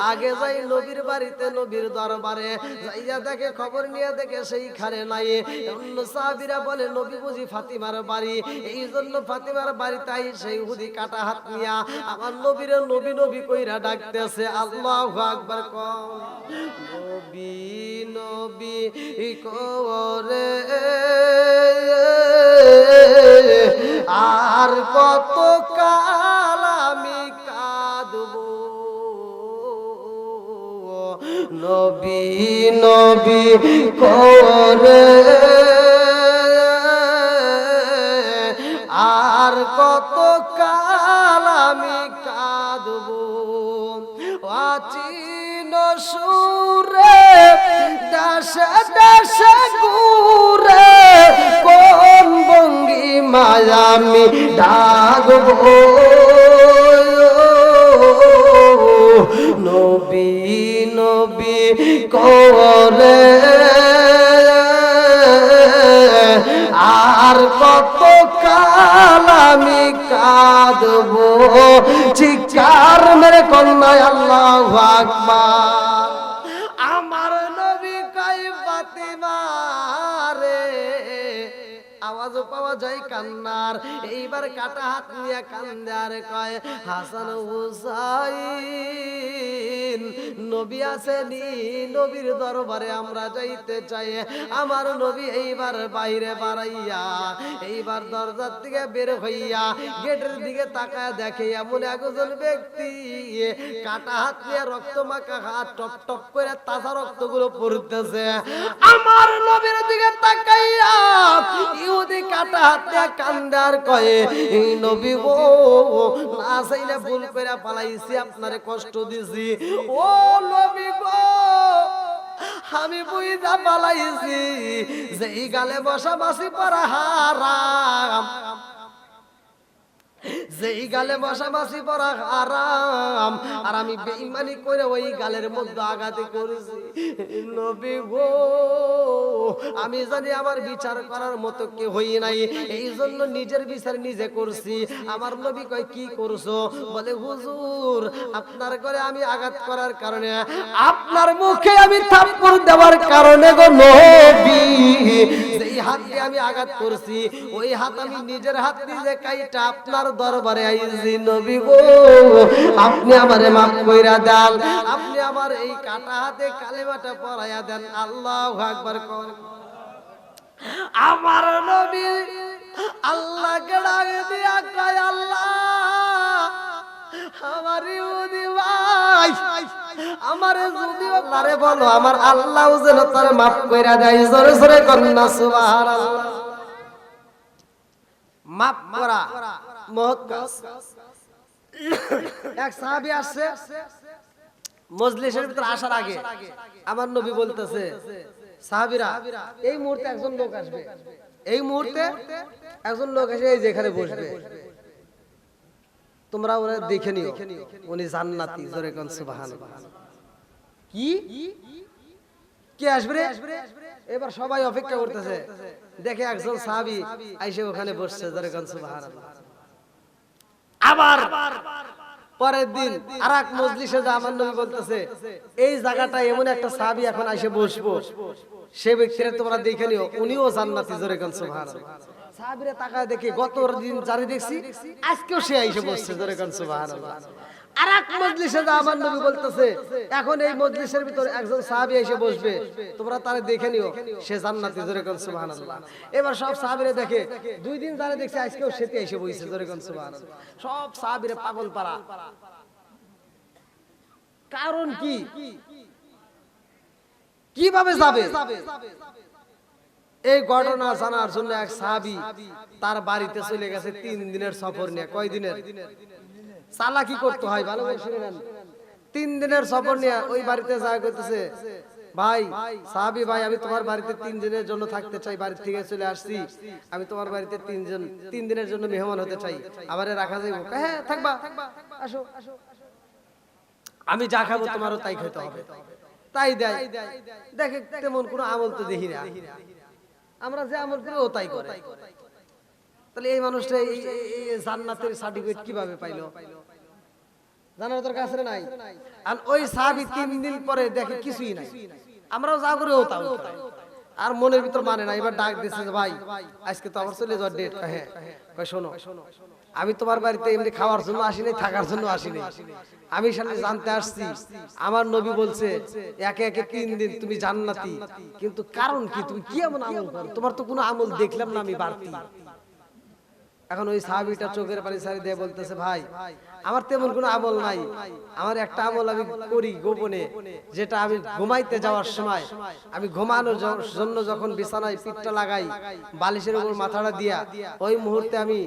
আগে যাই নবীর বাড়িতে, নবীর দরবারে যাইয়া দেখে, খবর নিয়ে দেখে সেইখানে নাই। অন্য সাহাবীরা বলে নবী বুঝি ফাতিমার বাড়ি, এই জন্য ফাতিমার বাড়িতে আইসে ইহুদি কাটা হাত নিয়া আমার নবীরে নবী নবী কইরা ডাকতেছে। আল্লাহু আকবার কও, নবী নবী করে আর কত কাল আমি কাঁদবো, নবী নবী করে আর কত কাল আমি কাঁদবো। আচিন সুরে দেশে দেশে ঘুরে কোন ভঙ্গিমায় আমি ডাকবো, নবী নবী করে আর কত কাল আমি কাঁদবো। চিৎকার মেরে কন্যা আল্লাহু আকবার। আমার নবী কয় ফাতিমা রে, আওয়াজ পাওয়া যায় কান্নার। এইবার কাটা হাত নিয়ে কান্দে আর কয় হাসান হুসাইন নবী আসেনি, নবীর দরবারে আমরা যাইতে চাই। আমার নবী এইবার বাইরে বাড়াইয়া এইবার দরজার থেকে বের হইয়া গেটের দিকে তাকায় দেখে এমন একজন ব্যক্তি কাটা হাত নিয়ে রক্ত মাখা হাত টপ টপ করে তাজা রক্তগুলো পড়তেছে। আমার নবীর দিকে তাকাইয়া ইহুদি কাটা হাত দিয়ে কান্দে আর কয় এই নবী গো, না চাইলে ভুল করে পালাইছি, আপনারে কষ্ট দিছি। ও নবী গো, আমি বুঝা পালাইছি যে এই গালে বসা বাসি পড়া হারাম, যেই গালে বসাবাসি পড়া হারাম, আর আমি বেঈমানি করে ওই গালের মধ্যে আঘাত করেছি। নবী গো, আমি জানি আমার বিচার করার মতো কেউ হই নাই, এই জন্য নিজের বিচার নিজে করছি। আমার নবী কয় কি করছো? বলে হুজুর আপনার করে আমি আঘাত করার কারণে, আপনার মুখে আমি থাপ্পড় দেওয়ার কারণে গো নবী, যেই হাত দিয়ে আমি আঘাত করছি, ওই হাত আমি নিজের হাত নিজে কাইটা আপনার দরবারে আইছি নবী গো, আপনি আমারে মাফ কইরা দেন, আপনি আমার এই কাটা হাতে কালেমাটা পড়াইয়া দেন। আল্লাহু আকবার কোন। আমার নবী আল্লাহকে ডাক দিয়া কয়, আল্লাহ আমার ইহুদি ভাই আমারে যদি আল্লাহরে বলো আমার আল্লাহ যেন তারে মাফ কইরা দেয়। জোরে জোরে কন্না সুবহানাল্লাহ। মাফ করা মহৎ কাজ। এক সাহাবী আসছে মজলিসের ভিতর আসার আগে আমার নবী বলতেছে, সাহাবীরা এই মুহূর্তে একজন লোক আসবে, এই মুহূর্তে একজন লোক এসে এই যেখানে বসবে, তোমরা ওরা দেখে নিও, উনি জান্নাতি। জোরে কোন সুবহানাল্লাহ। কি কে আসবে রে? এবার সবাই অপেক্ষা করতেছে, দেখে একজন সাহাবী আইসে ওখানে বসছে। জোরে কোন সুবহানাল্লাহ। আবার পরের দিন আরেক মজলিসে যা আমার নবী বলতেছে, এই জায়গাটা এমন একটা সাহাবী এখন আইসে বসবো, সে ব্যক্তিরা তোমরা দেখে নিও, উনিও জান্নাতি। জোরে কোন সুবহানাল্লাহ। সাহাবীরা তাকায় দেখে গত দিন যারে দেখছি আজকেও সে আইসে বসছে। জোরে কোন সুবহানাল্লাহ। আরেক মজলিসে যা আমার নবী বলতেছে, এখন এই মজলিসের ভিতর একজন সাহাবী এসে বসবে, তোমরা তারে দেখে নিও, সে জান্নাতি। জোরে কোন সুবহানাল্লাহ। এবার সব সাহাবীরা দেখে দুই দিন যারে দেখছে আজকেও সেতে এসে বসছে। জোরে কোন সুবহানাল্লাহ। সব সাহাবীরা পাগল পারা। কারণ কি? কিভাবে যাবে? এই ঘটনা জানার জন্য এক সাহাবী তার বাড়িতে চলে গেছে 3 দিনের সফর নিয়ে। কয় দিনের? চালাকি করতে হয়, ভালো করে শুনে নেন। 3 দিনের সফর নিয়ে ওই বাড়িতে যায়, করতেছে, ভাই সাহাবী ভাই আমি তোমার বাড়িতে 3 দিনের জন্য থাকতে চাই, বাড়ি থেকে চলে আসছি, আমি তোমার বাড়িতে 3 দিনের জন্য মেহমান হতে চাই, আমারে রাখা যাইব? হ্যাঁ থাকবা, আসো, আমি যা খাবো তোমারও তাই খেতে হবে। তাই দেয়। দেখে তেমন কোনো আমল তো দেখি না, আমরা যে আমল করি ও তাই করে। তাহলে এই মানুষটা এই জান্নাতের সার্টিফিকেট কিভাবে পাইলো? জানার দরকার আছে না নাই? আর ওই সাহাবী 3 দিন পরে দেখে কিছুই নাই, আমরাও যা করি ও তাও করে। আর মনের ভিতর মানে না, এবার ডাক দিচ্ছে, ভাই আজকে তো আমার চলে যাওয়ার ডেট। হ্যাঁ কই শোনো, আমি তোমার বাড়িতে এমনি খাওয়ার জন্য আসি নাই, থাকার জন্য আসি নাই, আমি সামনে জানতে আসছি আমার নবী বলছে একে একে 3 দিন তুমি জান্নাতি, কিন্তু কারণ কি? তুমি কি এমন আমল করো? তোমার তো কোনো আমল দেখলাম না আমি বাড়তি। এখন ওই সাহাবীটা চোখের পানি ছাড়ি দিয়ে বলতেছে, ভাই আমার তেমন কোনো আমল নাই, আমার একটা আমল আমি করি গোপনে, যেটা আমি ঘুমাইতে যাওয়ার সময়, আমি ঘুমানোর জন্য যখন বিছানায় পিঠটা লাগাই, বালিশের উপর মাথাটা দিয়া, ওই মুহূর্তে আমি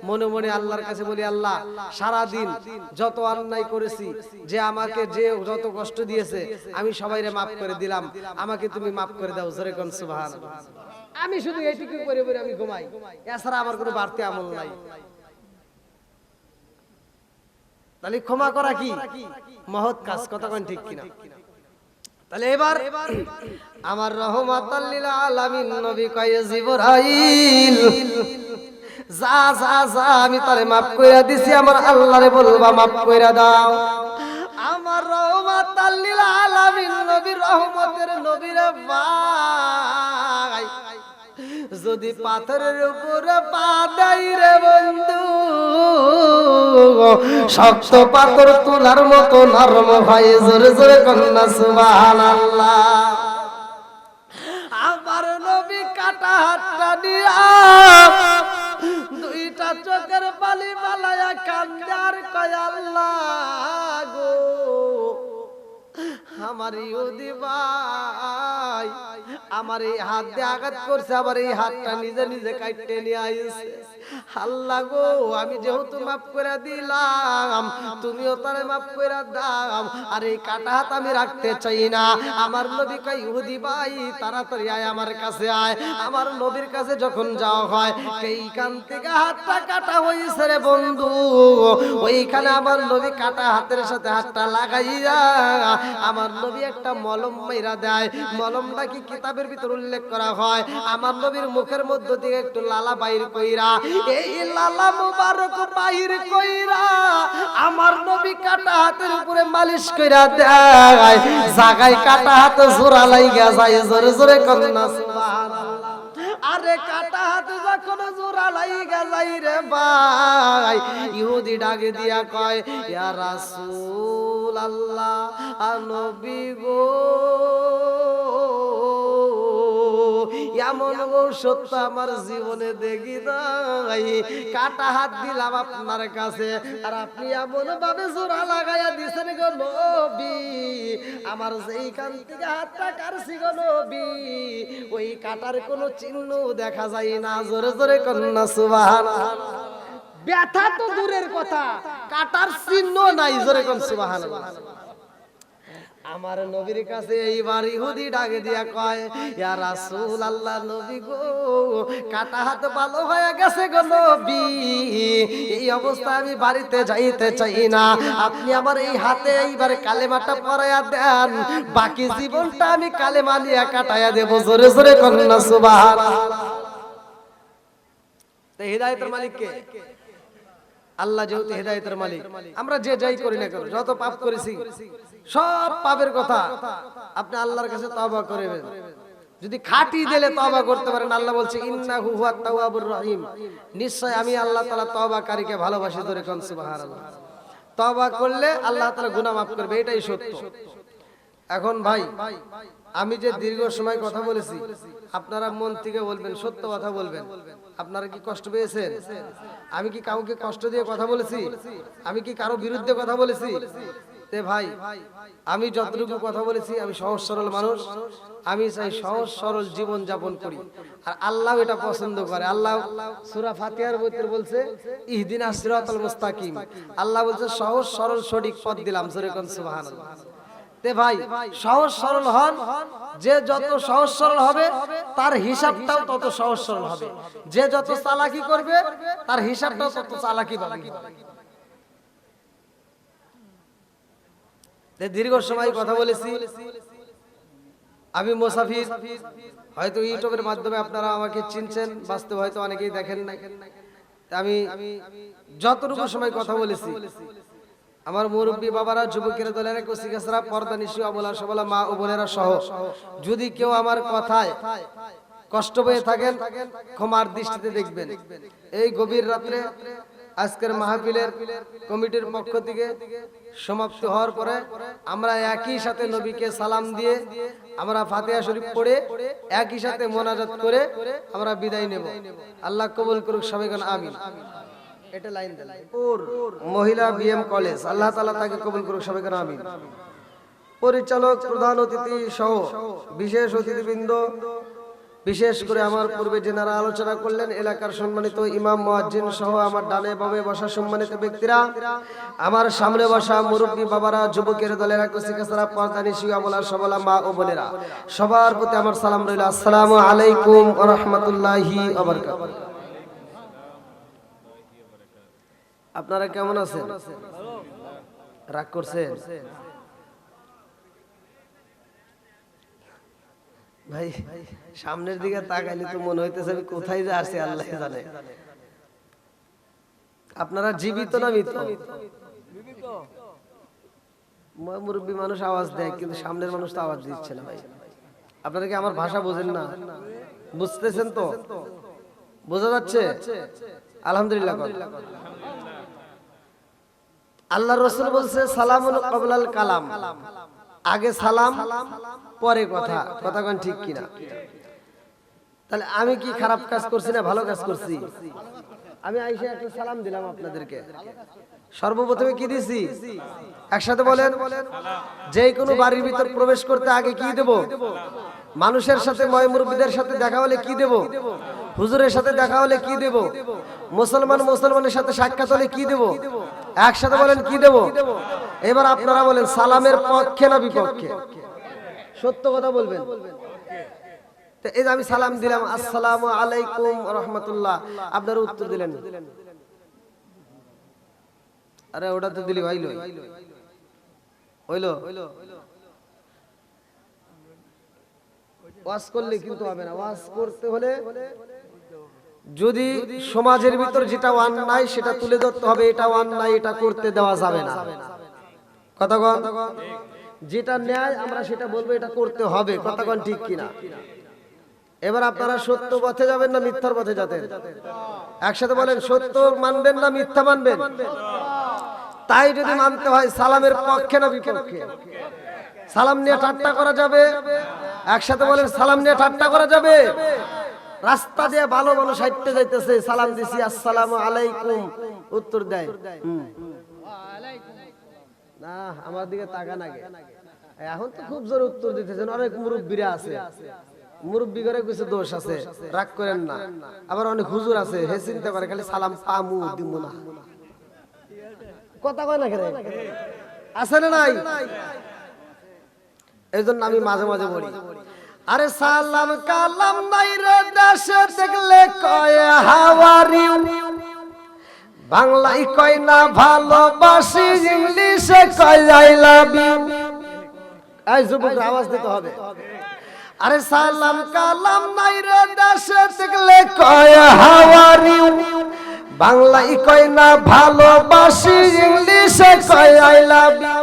মনে মনে আল্লাহর কাছে বলি, আল্লাহ সারা দিন যত অন্যায় করেছি, যে আমাকে যে যত কষ্ট দিয়েছে, আমি সবাইরে মাফ করে দিলাম, আমাকে তুমি মাফ করে দাও। জোরে কোন সুবহানাল্লাহ। আমি শুধু এইটুকু করে বলে আমি ঘুমাই, এছাড়া আমার কোনো বাড়তি আমল নাই। তাহলে ক্ষমা করা কি মহৎ কাজ, কথা কোন ঠিক কিনা? তাহলে এবার আমার রহমাতাল লিল আলামিন নবী কয়, জিবরাইল যা যা যা আমি তারে মাফ কইরা দিছি, আমার আল্লাহরে বলবা মাফ কইরা দাও। আমার রহমাতাল লিল আলামিন নবী, রহমতের নবী রে ভাই, যদি পাথরের উপরে পা দেই রে বন্ধু, শক্ত পাথর তোলার মতো নরম হয়। জোরে জোরে কন্না সুবহানাল্লাহ। আমার নবী কাটা হাতটা দিয়া দুইটা চোখের পানি মালায়া কান্দে আর কয়, আল্লাহ গো আমার ইহুদি ভাই আমার এই হাত দিয়ে আঘাত করছে, আবার এই হাতটা নিজে নিজে কাটতে নিয়ে আইছে। আল্লাহ গো আমি যেহেতু মাফ করে দিলাম, তুমিও তারে মাফ করে দাও, আর এই কাটা হাত আমি রাখতে চাই না। আমার নবী কয়, ইহুদি ভাই তাড়াতাড়ি আয় আমার কাছে আয়। আমার নবীর কাছে যখন যাওয়া হয়, এইখান থেকে হাতটা কাটা হয়েছে রে বন্ধু, ওইখানে আমার নবী কাটা হাতের সাথে হাতটা লাগাইয়া আমার নবী একটা মলম মাইরা দেয়। মলমটা কি কিতাবের ভিতর উল্লেখ করা হয়, আমার নবীর মুখের মধ্য থেকে একটু লালা বাইর কইরা, এই লালা মুবারক বাইর কইরা আমার নবী কাটা হাতের উপরে মালিশ কইরা দেয়, জায়গায় কাটা হাতে জোড়া লাইগা যায়। জোরে জোরে কন্না সুবহানাল্লাহ। আরে কাটা হাত যখন জোড়া লাইগা যাই রে ভাই, ইহুদি ডাকে দিয়া কয় ইয়া রাসূলুল্লাহ, নবী গো, এমন সত্য আমার জীবনে দেখি নাই, কাটা হাত দিলাম আপনার কাছে আর আপনি এমন ভাবে জোড়া লাগাইয়া দিছেন গো নবী, আমার যেইখান থেকে হাতটা কাটছি গো নবী, ওই কাটার কোনো চিহ্ন দেখা যায় না। জোরে জোরে কন্যা সুবহানাল্লাহ। ব্যথা তো দূরের কথা, কাটার চিহ্ন নাই। জোরে কোন সুবহানাল্লাহ। আমার নবীর কাছে এইবার ইহুদি ডাকে দিয়া কয় ইয়া রাসূলুল্লাহ, নবী গো, কাটা হাত ভালো হয়ে গেছে গো নবী, এই অবস্থা আমি বাড়িতে যাইতে চাই না, আপনি আমার এই হাতে এইবার কালেমাটা পরাইয়া দেন, বাকি জীবনটা আমি কালেমা নিয়ে কাটাইয়া দেব। জোরে জোরে কন্যা সুবহানাল্লাহ। তো হিদায়াতের মালিক কে? আল্লাহ যেহেতু হেদায়েতের মালিক, আমরা যে যাই করি না কেন, যত পাপ করেছি সব পাপের কথা আপনি আল্লাহর কাছে তওবা করবেন। যদি খাঁটি দিলে তওবা করতে পারেন, আল্লাহ বলছে ইন্নাহু হুয়াত তাওয়াবুর রহিম, নিশ্চয় আমি আল্লাহ তাআলা তওবাকারীকে ভালোবাসি। ধরে কোন সুবহানাল্লাহ। তওবা করলে আল্লাহ তাআলা গুনাহ মাফ করবে, এটাই সত্য। এখন ভাই, আমি যে দীর্ঘ সময় কথা বলেছি, আপনারা মন থেকে বলবেন, সত্য কথা বলবেন। আপনারা কি কষ্ট পেয়েছেন? আমি কি কাউকে কষ্ট দিয়ে কথা বলেছি? আমি কি কারো বিরুদ্ধে কথা বলেছি? তে ভাই, আমি যতটুকু কথা বলেছি, আমি সহজ সরল মানুষ, আমি চাই সহজ সরল জীবন যাপন করি, আর আল্লাহ এটা পছন্দ করে। আল্লাহ সূরা ফাতিহার ভিতরে বলছে ইহদিনাস সিরাতাল মুস্তাকিম, আল্লাহ বলছে সহজ সরল সঠিক পথ দিলাম। জোরে কোন সুবহানাল্লাহ। তে ভাই, সহজ সরল হন, যে যত সহজ সরল হবে তার হিসাবটাও তত সহজ সরল হবে, যে যত চালাকি করবে তার হিসাবটাও তত চালাকি পাবে। দীর্ঘ সময় কথা বলেছি, আমি মুসাফির, হয়তো ইউটিউবের মাধ্যমে আপনারা আমাকে চিনছেন, বাস্তবে হয়তো অনেকেই দেখেন না। আমি যতটুকু সময় কথা বলেছি, আমার মুরব্বী বাবারা, যুবকেরা, দলেরা, কচিকাচরা, পর্দানিশী, অবলা সবলা মা ও বোনেরা সহ যদি কেউ আমার কথায় কষ্ট পেয়ে থাকেন, ক্ষমার দৃষ্টিতে দেখবেন। এই গভীর রাত্রে আজকের মাহফিলের কমিটির পক্ষ থেকে সমাপ্তি হওয়ার পরে আমরা একই সাথে নবীকে সালাম দিয়ে, আমরা ফাতিহা শরীফ পড়ে একই সাথে মোনাজাত করে আমরা বিদায় নেব। আল্লাহ কবুল করুক, সবাই বলেন আমিন। এটা লাইন দেন। মহিলা বিএম কলেজ, আল্লাহ তাআলা তাকে কবুল করুক, সবাই বলেন আমিন। পরিচালক, প্রধান অতিথি সহ বিশেষ অতিথিবৃন্দ, বিশেষ করে আমার পূর্বে যেনারা আলোচনা করলেন, এলাকার সম্মানিত ইমাম, মুয়াজ্জিন সহ আমার ডানে বামে বসা সম্মানিত ব্যক্তিরা, আমার সামনে বসা মুরব্বী বাবারা, যুবকের দলেরা, কচিকাচরা, পর্দানিশী, অবলা সবলা মা ও বোনেরা, সবার প্রতি আমার সালাম রইল। আসসালামু আলাইকুম ওয়া রাহমাতুল্লাহি ওয়া বারাকাতুহু। আপনারা কেমন আছেন? রাগ করছেন? ভাই, সামনের দিকে তাকাইলে তো মনে হইতেছে আমি কোথায় যে আসছি আল্লাহ জানে। আপনারা জীবিত না মৃত? মুরব্বী মানুষ আওয়াজ দেয়, কিন্তু সামনের মানুষ তো আওয়াজ দিচ্ছে না। ভাই, আপনারা কি আমার ভাষা বোঝেন না? বুঝতেছেন তো? বোঝা যাচ্ছে? আলহামদুলিল্লাহ। আল্লাহ রাসূল বলছে সালামুন ক্বাবলাল কালাম, আগে সালাম পরে কথা। কথা কোন ঠিক কিনা? তাহলে আমি কি খারাপ কাজ করছি না ভালো কাজ করছি? আমি আইসা একটা সালাম দিলাম আপনাদেরকে, সর্বপ্রথমে কি দিছি? একসাথে বলেন। যে কোনো বাড়ির ভিতর প্রবেশ করতে আগে কি দেব? মানুষের সাথে, মুরব্বিদের সাথে দেখা হলে কি দেব? হুজুরের সাথে দেখা হলে কি দেব? মুসলমানের সাথে সাক্ষাৎ হলে কি দেব? একসাথে বলেন কি দেব? এবার আপনারা বলেন সালামের পক্ষে না বিপক্ষে? সত্য কথা বলবেন। এই যে আমি সালাম দিলাম, আসসালামু আলাইকুম ওয়া রাহমাতুল্লাহ, আপনারা উত্তর দিলেন। আরে ওটা তো দিলি হইলো, ওয়াজ করলে কিন্তু হবে না। ওয়াজ করতে হলে যদি সমাজের ভিতর যেটা অন্যায় সেটা তুলে ধরতে হবে, এটা অন্যায়, এটা করতে দেওয়া যাবে না। কথা কন, যেটা ন্যায় আমরা সেটা বলবো, এটা করতে হবে। কথা কন ঠিক কিনা? এবার আপনারা সত্য পথে যাবেন না মিথ্যার পথে যাবেন? একসাথে বলেন, সত্য মানবেন না মিথ্যা মানবেন? তাই যদি মানতে হয় সালামের পক্ষে না বিপক্ষে? সালাম নিয়ে ঠাট্টা করা যাবে? একসাথে বলেন, সালাম নিয়ে ঠাট্টা করা যাবে? রাস্তা দিয়ে ভালো মানুষ হাঁটতে যাইতেছে, সালাম দিছি আসসালামু আলাইকুম, উত্তর দেয় না, আমার দিকে তাকা নাগে। এখন তো খুব জোরে উত্তর দিতেছেন, অনেক মুরব্বীরা আছে, মুরব্বী করে কিছু দোষ আছে, রাগ করেন না। আবার অনেক হুজুর আছে, হে চিন্তা করে খালি সালাম পামু দিমু না, কথা কয় না কেন? আছে না নাই? এই জন্য আমি মাঝে মাঝে বলি, আরে সালাম কালাম নাই রে দেশে দেখলে কয় হাওয়ারি, বাংলায় কয় না ভালোবাসি, ইংলিশে কয় আই লাভ ইউ। এই যুবকরা আওয়াজ দিতে হবে। আরে সালাম কালাম নাই রে দেশে দেখলে কয় হাওয়ারি, বাংলায় কয় না ভালোবাসি, ইংলিশে কয় আই লাভ ইউ।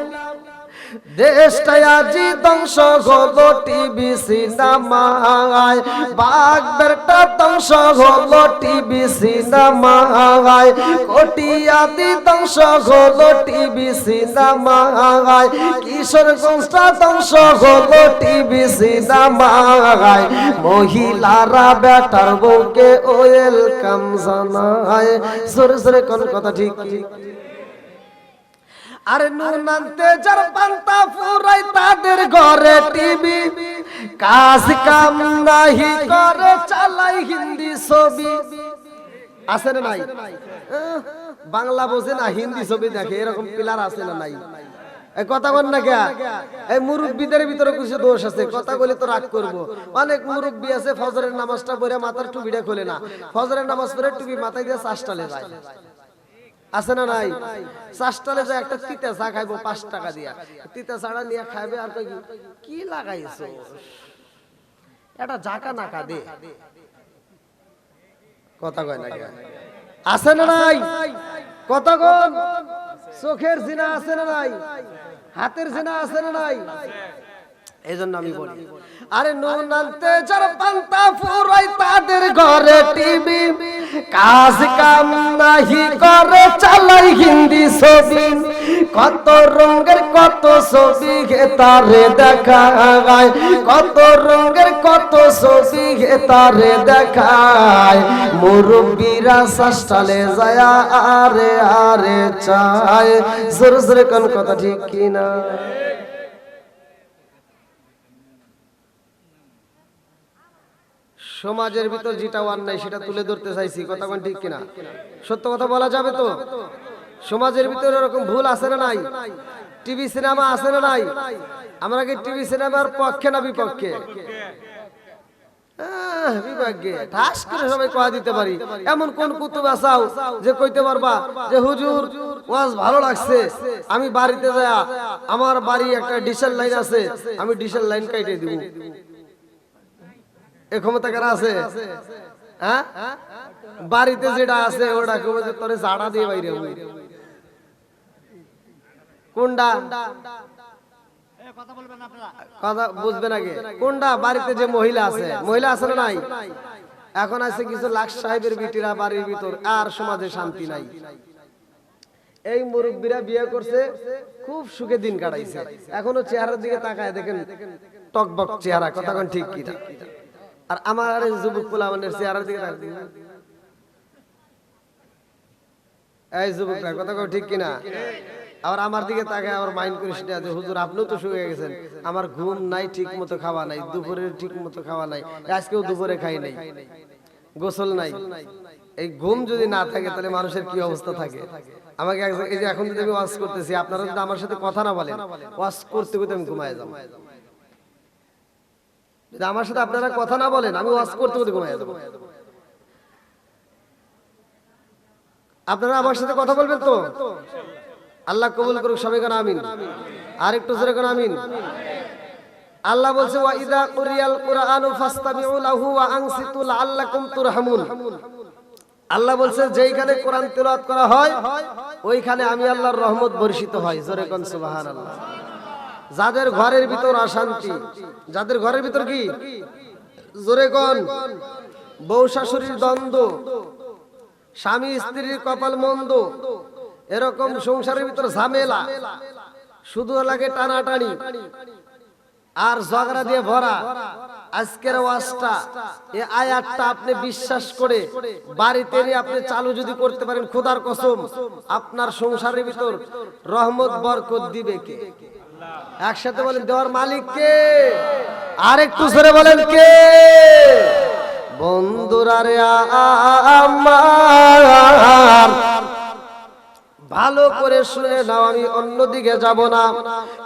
দেশটা আজি ধ্বংস হলো টিভি সিনেমায়, বাঘ বেটা ধ্বংস হলো টিভি সিনেমায়, কটিয়াদি ধ্বংস হলো টিভি সিনেমায়, কিশোরগঞ্জটা ধ্বংস হলো টিভি সিনেমায়, মহিলারা বেটার বউকে ওয়েলকাম জানায়। জোরে জোরে কোন কথা ঠিক কি? আরে নুন আনতে যার পান্তা ফুরাই তাদের ঘরে টিভি, কাজ কাম নাহি করে চালাই হিন্দি ছবি। আছে না নাই? বাংলা বোঝে না, হিন্দি ছবি দেখে, এরকম পিলার আছে না নাই? এই কথা বল না কে? এই মুরব্বীদের ভিতরে কিছু দোষ আছে, কথা বলে তো রাগ করবো। অনেক মুরব্বী আছে ফজরের নামাজটা পড়ে মাথার টুপিটা খোলে না, ফজরের নামাজ পড়ে টুপি মাথায় দিয়ে চাষটালে যায়। আছে না নাই? চাষটালে যায় একটা তিতা চা খাইবো 5 টাকা দিয়া, তিতা চাটা নিয়ে খাইবে, আর কই কি লাগাইছো এটা জাকা নাকা দে, কথা কয় না কে? আছে না নাই? কথা কোন? চোখের জিনা আছে না নাই? হাতের জিনা আছে না নাই? এই জন্য আমি বলি, আরে নুন আনতে যার পান্তা ফুরাই তাদের ঘরে টিভি, কাজ কাম নাহি করে চালাই হিন্দি ছবি, কত রঙের কত ছবি তারে দেখায়, কত রঙের কত ছবি তারে দেখায়, মুরব্বীরা শাস্তালে যায় আরে আরে চায়। জোরে জোরে কোন কথা ঠিক কিনা? সমাজের ভিতর যেটা অন্যায় সেটা তুলে ধরতে চাইছি, কথা কোন ঠিক কিনা? সত্য কথা বলা যাবে তো? সমাজের ভিতরে এরকম ভুল আছে না নাই? টিভি সিনেমা আছে না নাই? আমরা কি টিভি সিনেমার পক্ষে না বিপক্ষে? বিপক্ষে। ঠাস করে সবাই কয়া দিতে পারি। এমন কোন কুতুব আসাও যে কইতে পারবা যে হুজুর ওয়াজ ভালো লাগছে, আমি বাড়িতে যায়া, আমার বাড়ি একটা ডিশেল লাইন আছে, আমি ডিশেল লাইন কাইটে দিব। এ ক্ষমতা কারা আছে? হ্যাঁ, বাড়িতে যেটা আছে ওটা কেউ তোরে জাড়া দিয়ে বাইরে হবে। কোনটা কথা বুঝবেন আগে? কোনটা? বাড়িতে যে মহিলা আছে, মহিলা আছে না নাই? এখন আছে কিছু লাখ সাহেবের বিটিরা বাড়ির ভিতর, আর সমাজে শান্তি নাই। এই মুরব্বীরা বিয়ে করছে, খুব সুখে দিন কাটাইছে, এখনো চেহারার দিকে তাকায় দেখেন টকবক চেহারা, কথা কোন ঠিক কিনা? আর আমার যুবক পোলাপানের চেহারার দিকে তাকায়, এই যুবকরা কথা কোন ঠিক কিনা? আবার আমার দিকে তাকায়, আবার মাইন্ড করিস না যে হুজুর আপনিও তো শুয়ে গেছেন, আমার ঘুম নাই, ঠিক মতো খাওয়া নাই, দুপুরের ঠিক মতো খাওয়া নাই, আজকেও দুপুরে খাই নাই, গোসল নাই। এই ঘুম যদি না থাকে তাহলে মানুষের কি অবস্থা থাকে? আমাকে এই যে এখন যদি আমি ওয়াজ করতেছি, আপনারা যদি আমার সাথে কথা না বলেন, ওয়াজ করতে করতে আমি ঘুমায় যাবো। যদি আমার সাথে আপনারা কথা না বলেন, আমি ওয়াজ করতে করতে ঘুমায় যাবো। আপনারা আমার সাথে কথা বলবেন তো? আল্লাহ কবুল করুক, সবাই কোন আমিন। আর একটু জোরে কোন আমিন। আল্লাহ বলছে ওয়া ইযা কুরিয়াল কুরআনু ফাসতামিউ লাহু ওয়া আনসিতু লাআল্লাকুম তুরহামুন। আল্লাহ বলছে যেইখানে কোরআন তেলাওয়াত করা হয় ওইখানে আমি আল্লাহর রহমত বর্ষিত হয়। জোরে কোন সুবহানাল্লাহ। যাদের ঘরের ভিতর অশান্তি, যাদের ঘরের ভিতর কি জোরে কোন, বউ শাশুড়ির দ্বন্দ্ব, স্বামী স্ত্রীর কপাল মন্দ, এরকম সংসারের ভিতর ঝামেলা, শুধু লাগে টানাটানি আর ঝগড়া দিয়ে ভরা। আজকের ওয়াজটা, এই আয়াতটা আপনি বিশ্বাস করে বাড়িতে নিয়ে আপনি চালু যদি করতে পারেন, খোদার কসম আপনার সংসারের ভিতর রহমত বরকত দিবে কে? একসাথে বলেন, দেওয়ার মালিক কে? আর একটু জোরে বলেন কে? বন্ধুরা রে আমার, ভালো করে শুনে নাও, আমি অন্যদিকে যাব না।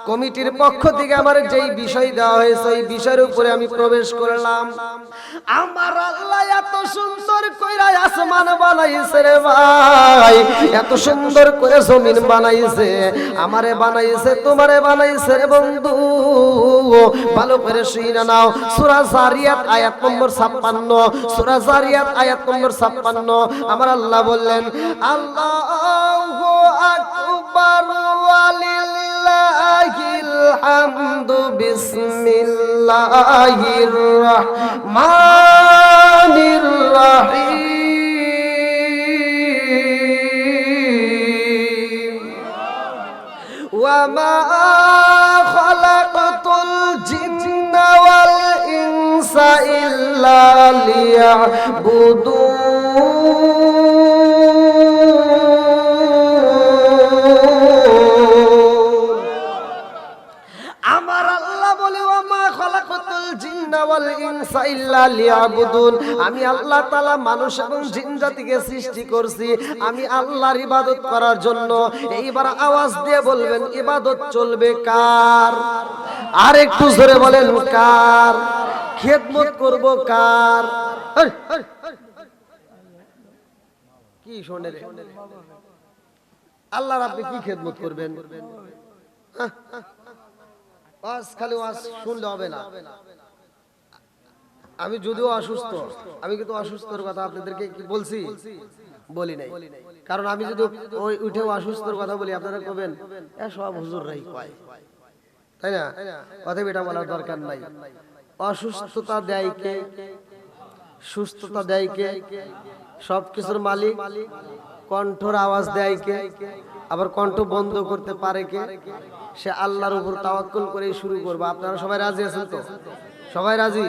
কমিটির পক্ষ থেকে আমার যেই বিষয় দেওয়া হয়েছে এই বিষয়ের উপরে আমি প্রবেশ করলাম। আমার আল্লাহ এত সুন্দর কইরা আসমান বানাইছে রে ভাই, এত সুন্দর করে জমিন বানাইছে, আমারে বানাইছে, তোমারে বানাইছে রে বন্ধু। ভালো করে শুনে নাও, সূরা জারিয়াত আয়াত নম্বর 56, সূরা জারিয়াত আয়াত নম্বর 56 আমার আল্লাহ বললেন, আল্লাহু আকবার ওয়ালিল্লাহিল হামদু বিসমিল্লাহির রাহমানির রাহিম ওয়া মা খালাকাতুল জিন্না ওয়াল ইনসা ইল্লা লিয়াবুদুন। আমি আল্লাহ তাআলা মানুষ এবং জিন জাতিকে সৃষ্টি করছি আমি আল্লাহর ইবাদত করার জন্য। এইবার আওয়াজ দিয়ে বলবেন, ইবাদত চলবে কার? আর একটু জোরে বলেন, কার? খেদমত করব কার? কি শোনে রে আল্লাহর, আপনি কি খেদমত করবেন? ওয়াজ খালি ওয়াজ শুনলে হবে না। আমি যদিও অসুস্থ, আমি কিন্তু অসুস্থর কথা আপনাদেরকে কি বলছি? বলি নাই। কারণ আমি যদি ওই উঠে অসুস্থর কথা বলি আপনারা কবেন সব হুজুররাই কয়, তাই না? কথা এটা বলার দরকার নাই। অসুস্থতা দেয় কে? সুস্থতা দেয় কে? সবকিছুর মালিক। কণ্ঠর আওয়াজ দেয় কে? আবার কণ্ঠ বন্ধ করতে পারে কে? সে আল্লাহর উপর তাওয়াক্কুল করে শুরু করবে। আপনারা সবাই রাজি আছেন তো? সবাই রাজি?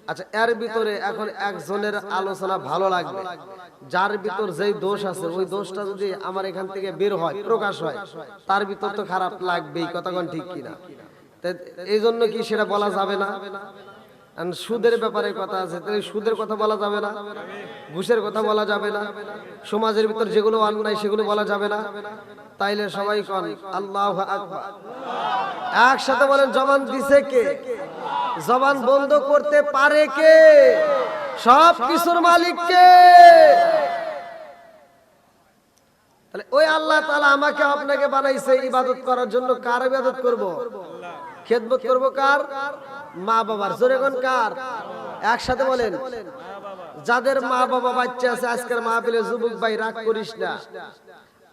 আচ্ছা, এর ভিতরে এখন একজনের আলোচনা ভালো লাগবে, যার ভিতর যেই দোষ আছে ওই দোষটা যদি আমার এখান থেকে বের হয়, প্রকাশ হয়, তার ভিতর তো খারাপ লাগবেই। কথাগণ ঠিক কিনা? এই জন্য কি সেটা বলা যাবে না? সুদের ব্যাপারে কথা আছে, তাহলে সুদের কথা বলা যাবে না? ঘুষের কথা বলা যাবে না? সমাজের ভিতর যেগুলো অন্যায় সেগুলো বলা যাবে না? তাইলে সবাই কোন আল্লাহু আকবার, একসাথে বলেন, জবান দিছে কে? জবান বন্ধ করতে পারে কে? সব কিছুর মালিক কে? তাহলে ওই আল্লাহ তাআলা আমাকে আপনাকে বানাইছে ইবাদত করার জন্য। কার ইবাদত করব? খেদমত করব কার? মা বাবার। জোরে কোন কার? একসাথে বলেন, যাদের মা বাবা বাচ্চা আছে আজকের মাহফিলে, যুবক ভাই রাগ করিস না।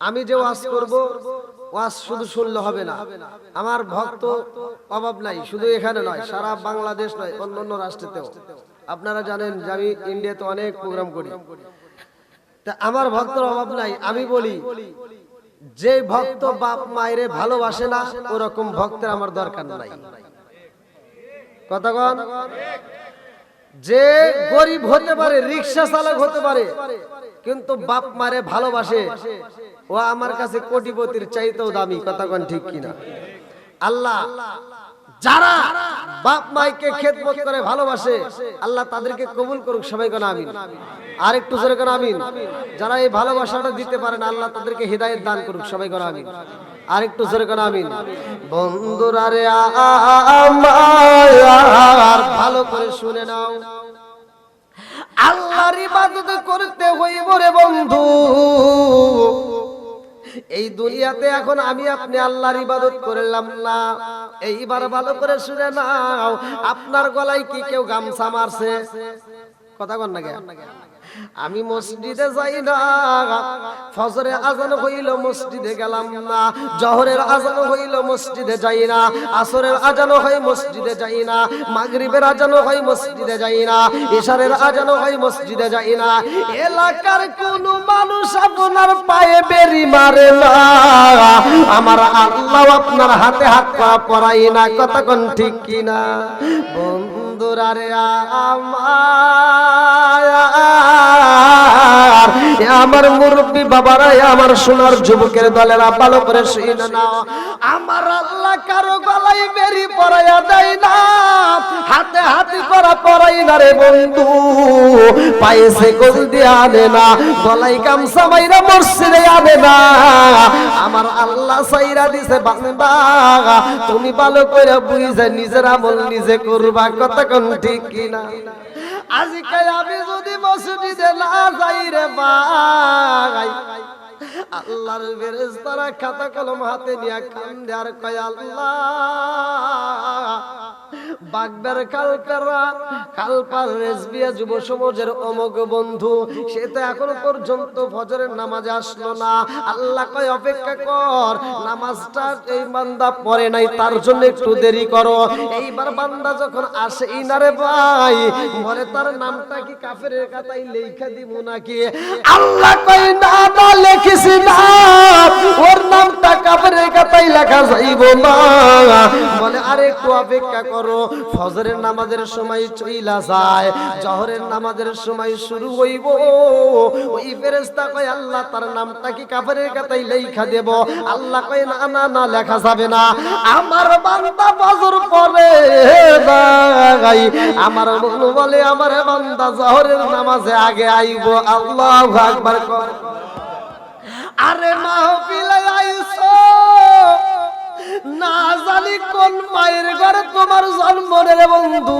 আমি যে ওয়াজ করব, ওয়াজ শুধু শুনলে হবে না। আমার ভক্ত অভাব নাই, শুধু এখানে নয়, সারা বাংলাদেশ নয়, অন্যান্য রাষ্ট্রেতেও। আপনারা জানেন যে আমি ইন্ডিয়াতে অনেক প্রোগ্রাম করি, তা আমার ভক্তের অভাব নাই। আমি বলি, যে ভক্ত বাপ মায়ের ভালোবাসে না ওরকম ভক্তের আমার দরকার নাই। কথা কন? যে গরিব হতে পারে, রিকশা চালক হতে পারে, কিন্তু বাপ মারে ভালোবাসে, ও আমার কাছে কোটিপতির চাইতেও দামি। কথা কন ঠিক কিনা? আল্লাহ যারা বাপ মাইকে খেদমত করে ভালোবাসে, আল্লাহ তাদেরকে কবুল করুক। সবাই কোন আমিন। আর একটু জোরে কোন আমিন। যারা এই ভালোবাসাটা দিতে পারেন, আল্লাহ তাদেরকে হিদায়াত দান করুক। সবাই কোন আমিন। আর একটু জোরে কোন আমিন। বন্ধুরা রে আমার, ভালো করে শুনে নাও, আল্লাহর ইবাদত করতে হইব রে বন্ধু। এই দুনিয়াতে এখন আমি আপনি আল্লাহর ইবাদত করলাম না, এইবার ভালো করে শুনে নাও, আপনার গলায় কি কেউ গামছা মারছে? কথা কন না কে? আমি মসজিদে যাই না, ফজরের আজান হইল মসজিদে গেলাম না, জোহরের আজান হইল মসজিদে যাই না, আসরের আজান হয় মসজিদে যাই না, মাগরিবের আজান হয় মসজিদে যাই না, ইশারের আজান হয় মসজিদে যাই না। এলাকার কোন মানুষ আপনার পায়ে বেরি মারে না, আমার আল্লাহ আপনার হাতে হাত পা পরাই না। কথা কোন ঠিক কিনা? বন্ধুরা রে আমার মুরব্বী বাবারা, আমার সোনার যুবকের দলেরা, ভালো করে শুনে নাও, আমার আল্লাহ কারো গলায় বেরি পরাইয়া দেয় না, হাতে হাতে করা পরাই না রে বন্ধু, পায়ে সেকল দিয়ে আনে না, গলায় গামছা মাইরা মসজিদে আনে না। আমার আল্লাহ সাইরা দিছে বান্দা, তুমি ভালো করে বুঝে নিজের আমল নিজে করবা। কথা কোন ঠিক কিনা? আজকাল আমি যদি মসজিদে না যাই রে ভাই, আল্লাহর ফেরেশতারা খাতা কলম হাতে নিয়ে কান্দে আর কয়, আল্লাহ বাগদার কালপার রেজবিয়া যুব সমাজের অমোঘ বন্ধু, সে তো এখনো পর্যন্ত ফজরের নামাজে আসলো না। আল্লাহ কয় অপেক্ষা কর, নামাজটা এই বান্দা পড়ে নাই, তার জন্য একটু দেরি করো। এইবার বান্দা যখন আসে ইনারে ভাই, বলে তার নামটা কি কাফেরের খাতায় লেখা দিব নাকি? আল্লাহ কয় না না, লিখিস না, ওর নামটা কাফেরের খাতায় লেখা যাইব না। বলে আরে একটু অপেক্ষা করো, ফজরের নামাজের সময় চইলা যায়, জোহরের নামাজের সময় শুরু হইব। ওই ফেরেশতা কয় আল্লাহ তার নামটা কি কাফেরের খাতায় লেখা দেব? আল্লাহ কয় না না না, লেখা যাবে না। আমার বান্দা ফজর পড়ে যাই, আমার মন বলে আমার বান্দা জোহরের নামাজে আগে আইব। আল্লাহু আকবার। আরে মাহফিলে আইছো, না জানি কোন মায়ের ঘরে তোমার জন্ম রে বন্ধু,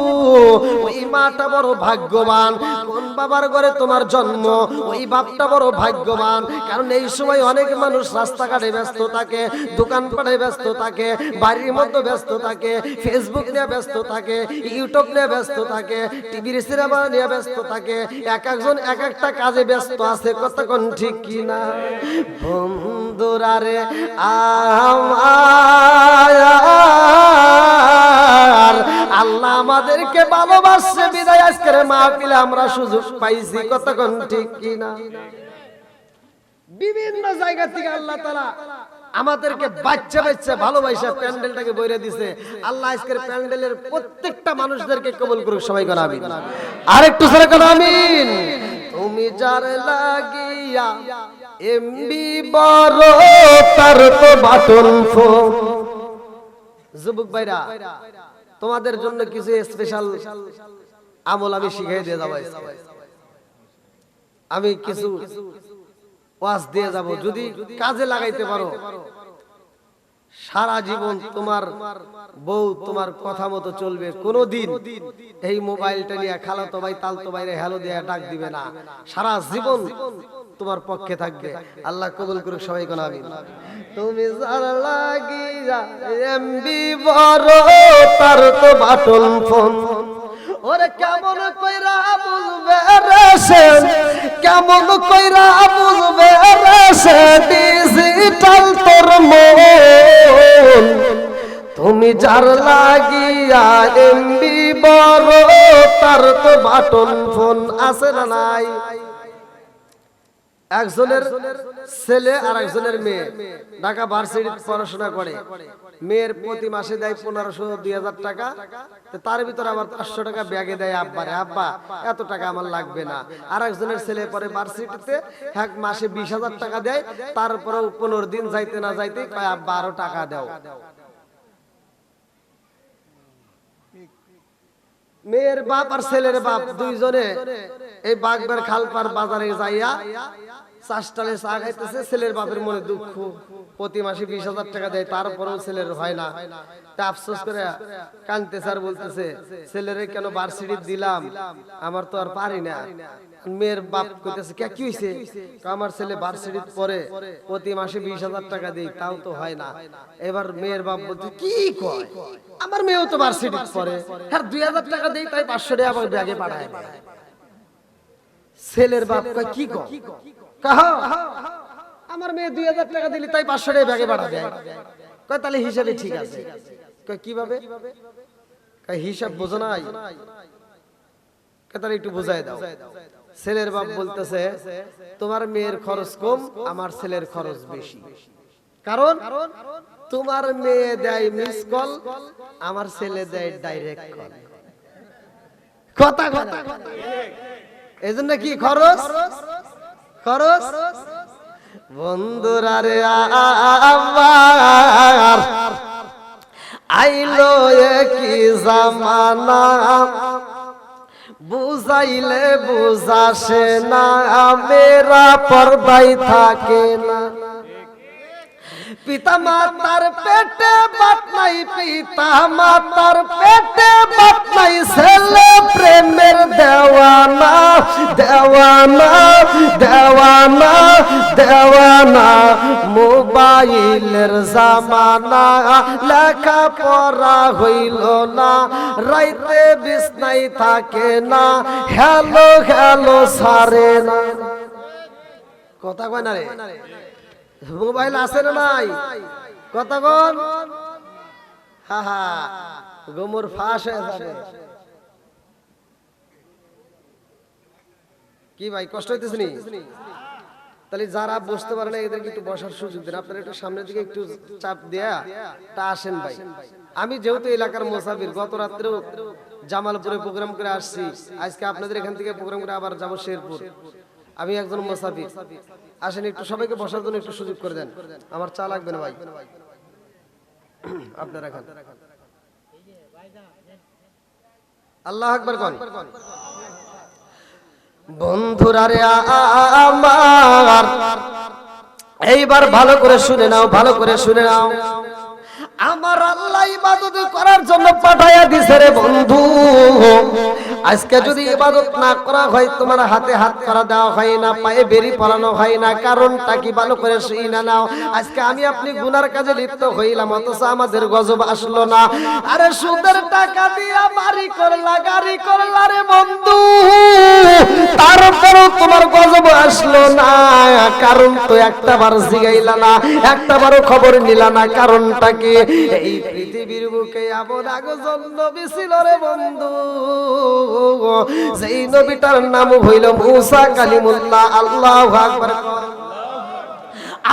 ওই মাটা বড় ভাগ্যবান। কোন বাবার ঘরে তোমার জন্ম, ওই বাপটা বড় ভাগ্যবান। কারণ এই সময় অনেক মানুষ রাস্তাঘাটে ব্যস্ত থাকে, দোকানপাটে ব্যস্ত থাকে, বাড়ির মধ্যে ব্যস্ত থাকে, ফেসবুক নিয়ে ব্যস্ত থাকে, ইউটিউব নিয়ে ব্যস্ত থাকে, টিভির সিনেমা নিয়ে ব্যস্ত থাকে, এক একজন এক একটা কাজে ব্যস্ত আছে। কতক্ষণ ঠিক কিনা? বন্ধুরা রে আল্লাহ আমাদেরকে ভালোবাসছে বিদায় আজকের মাহফিলে আমরা সুযোগ পাইছি। কতক্ষণ ঠিক কিনা? বিভিন্ন জায়গা থেকে আল্লাহ তাআলা আমাদেরকে বাচ্চা বাচ্চা ভালোবাসা প্যান্ডেলটাকে বইরে দিছে। আল্লাহ আজকের প্যান্ডেলের প্রত্যেকটা মানুষদেরকে কবুল করুক। সবাই বলেন আমিন। আরেকটু জোরে বলেন আমিন। তুমি যার লাগিয়া এমবি বড়, তার তো বাটন ফোন। যুবক ভাইরা, তোমাদের জন্য কিছু স্পেশাল আমল আমি শিখিয়ে দিয়ে যাব। আমি কিছু ওয়াজ দিয়ে যাব, যদি কাজে লাগাইতে পারো সারা জীবন তোমার বউ তোমার কথা মতো চলবে। কোনদিন এই মোবাইলটা নিয়ে খালাতো ভাই তালতো ভাইরে হ্যালো দিয়ে ডাক দিবে না, সারা জীবন তোমার পক্ষে থাকবে। আল্লাহ কবুল করুক। সবাই কোন আমিন। তুমি যার লাগিয়া এমবি বড়, তার তো বাটন ফোন। ওরে কেমন কইরা বুঝবে রে সে, কেমন কইরা বুঝবে রে সে ডিজিটাল তোর মন। তুমি যার লাগিয়া এমবি বড়, তার তো বাটন ফোন। আছে না নাই? একজনের ছেলে আর একজনের মেয়ে ঢাকা ভার্সিটিতে পড়াশোনা করে। মেয়ের প্রতি মাসে দেয় 1500-2000 টাকা, তার ভিতরে আবার 500 টাকা ব্যাগে দেয় আব্বারে, আব্বা এত টাকা আমার লাগবে না। আর একজনের ছেলে পরে ভার্সিটিতে, এক মাসে 20,000 টাকা দেয়, তারপরেও 15 দিন যাইতে না যাইতে কয় আব্বা আরো টাকা দাও। মেয়ের বাপ আর ছেলের বাপ দুইজনে এই বাগবার খালপার বাজারে যাইয়া চাষটালে চা খাইতেছে। ছেলের বাপের মনে দুঃখ, প্রতি মাসে 20,000 টাকা দেয়, তারপরেও ছেলের হয় না। তা আফসোস করে কাঁদতেছে আর বলতেছে, ছেলেরে কেন ভার্সিটি দিলাম, আমার তো আর পারি না। মেয়ের বাপ কইতেছে কি হইছে? আমার ছেলে ভার্সিটি পড়ে, প্রতি মাসে 20,000 টাকা দেই, তাও তো হয় না। এবার মেয়ের বাপ বলতে কি কয়, আমার মেয়েও তো ভার্সিটি পড়ে, আর 2000 টাকা দেই, তাই 500 টাকা আমার ব্যাগে পাঠায়। ছেলের বাপ কয় কি কও? কাহা আমার মেয়ে 2000 টাকা দিলি তাই 500 টাকা ব্যাগে পাঠা দেয়। কয় তাহলে হিসাবে ঠিক আছে। কয় কিভাবে? কয় হিসাব বোঝো নাই? কয় তাহলে একটু বুঝাই দাও। ছেলের বাপ বলতেছে তোমার মেয়ের খরচ কম, আমার ছেলের খরচ বেশি। কারণ তোমার মেয়ে দেয় মিস কল, আমার ছেলে দেয় ডাইরেক্ট কল। কথা কথা এজন্য কি খরচ খরচ। বন্ধুরা রে আমার আইলো কি জামানা, বুঝাইলে বুঝাসে না, মেরা পর্দাই থাকে না। পিতা মাতার পেটে বাত নাই, পিতা মাতার পেটে বাত নাই, ছেলে প্রেমের দেওয়ানা দেওয়ানা দেওয়ানা দেওয়ানা। মোবাইলের জামানা, লেখা পড়া হইল না, রাইতে বিছনাই থাকে না, হ্যালো হ্যালো সারে না। কথা কয় না রে? মোবাইল আছে না নাই? কথা কোন? হা হা গোমর ফাঁস হয়ে যাবে। কি ভাই কষ্ট হইতেছে নি? তাহলে যারা বসতে পারে না এদেরকে একটু বসার সুযোগ দেন। আপনারা একটু সামনের দিকে একটু চাপ দেয়া তা আসেন ভাই। আমি যেহেতু এলাকার মুসাফির, গত রাত্রেও জামালপুরে প্রোগ্রাম করে আসছি, আজকে আপনাদের এখান থেকে প্রোগ্রাম করে আবার যাবো শেরপুর। আমি একজন মুসাফির, আসেন একটু সবাইকে বসার জন্য একটু সুযোগ করে দেন। আমার চা লাগবে না ভাই, আপনারা খান। আল্লাহু আকবার কোন? বন্ধুরা রে আমার এইবার ভালো করে শুনে নাও, ভালো করে শুনে নাও। আমার আল্লাহ ইবাদত করার জন্য পাঠায়া দিছে রে বন্ধু। আজকে যদি ইবাদত না করা হয়, তোমার হাতে হাত করা দেওয়া হয় না, পায়ে বেরি পরানো হয় না, কারণটা কি ভালো করে শুনে নাও। আজকে আমি আপনি গুনার কাজে লিপ্ত হইলাম, অথচ আমাদের গজব আসলো না। আরে সুদের টাকা দিয়া বাড়ি করলা, গাড়ি করলা রে বন্ধু, তারপরও তোমার গজব আসলো না। কারণ তো একটা বার জিগাইলা না, একটা বারও খবর নিলা না, কারণটা কি? এই পৃথিবীর বুকে এমন একজন নবী ছিল রে বন্ধু, যেই নবীটার নাম হইল মুসা কালিমুল্লাহ। আল্লাহু আকবার।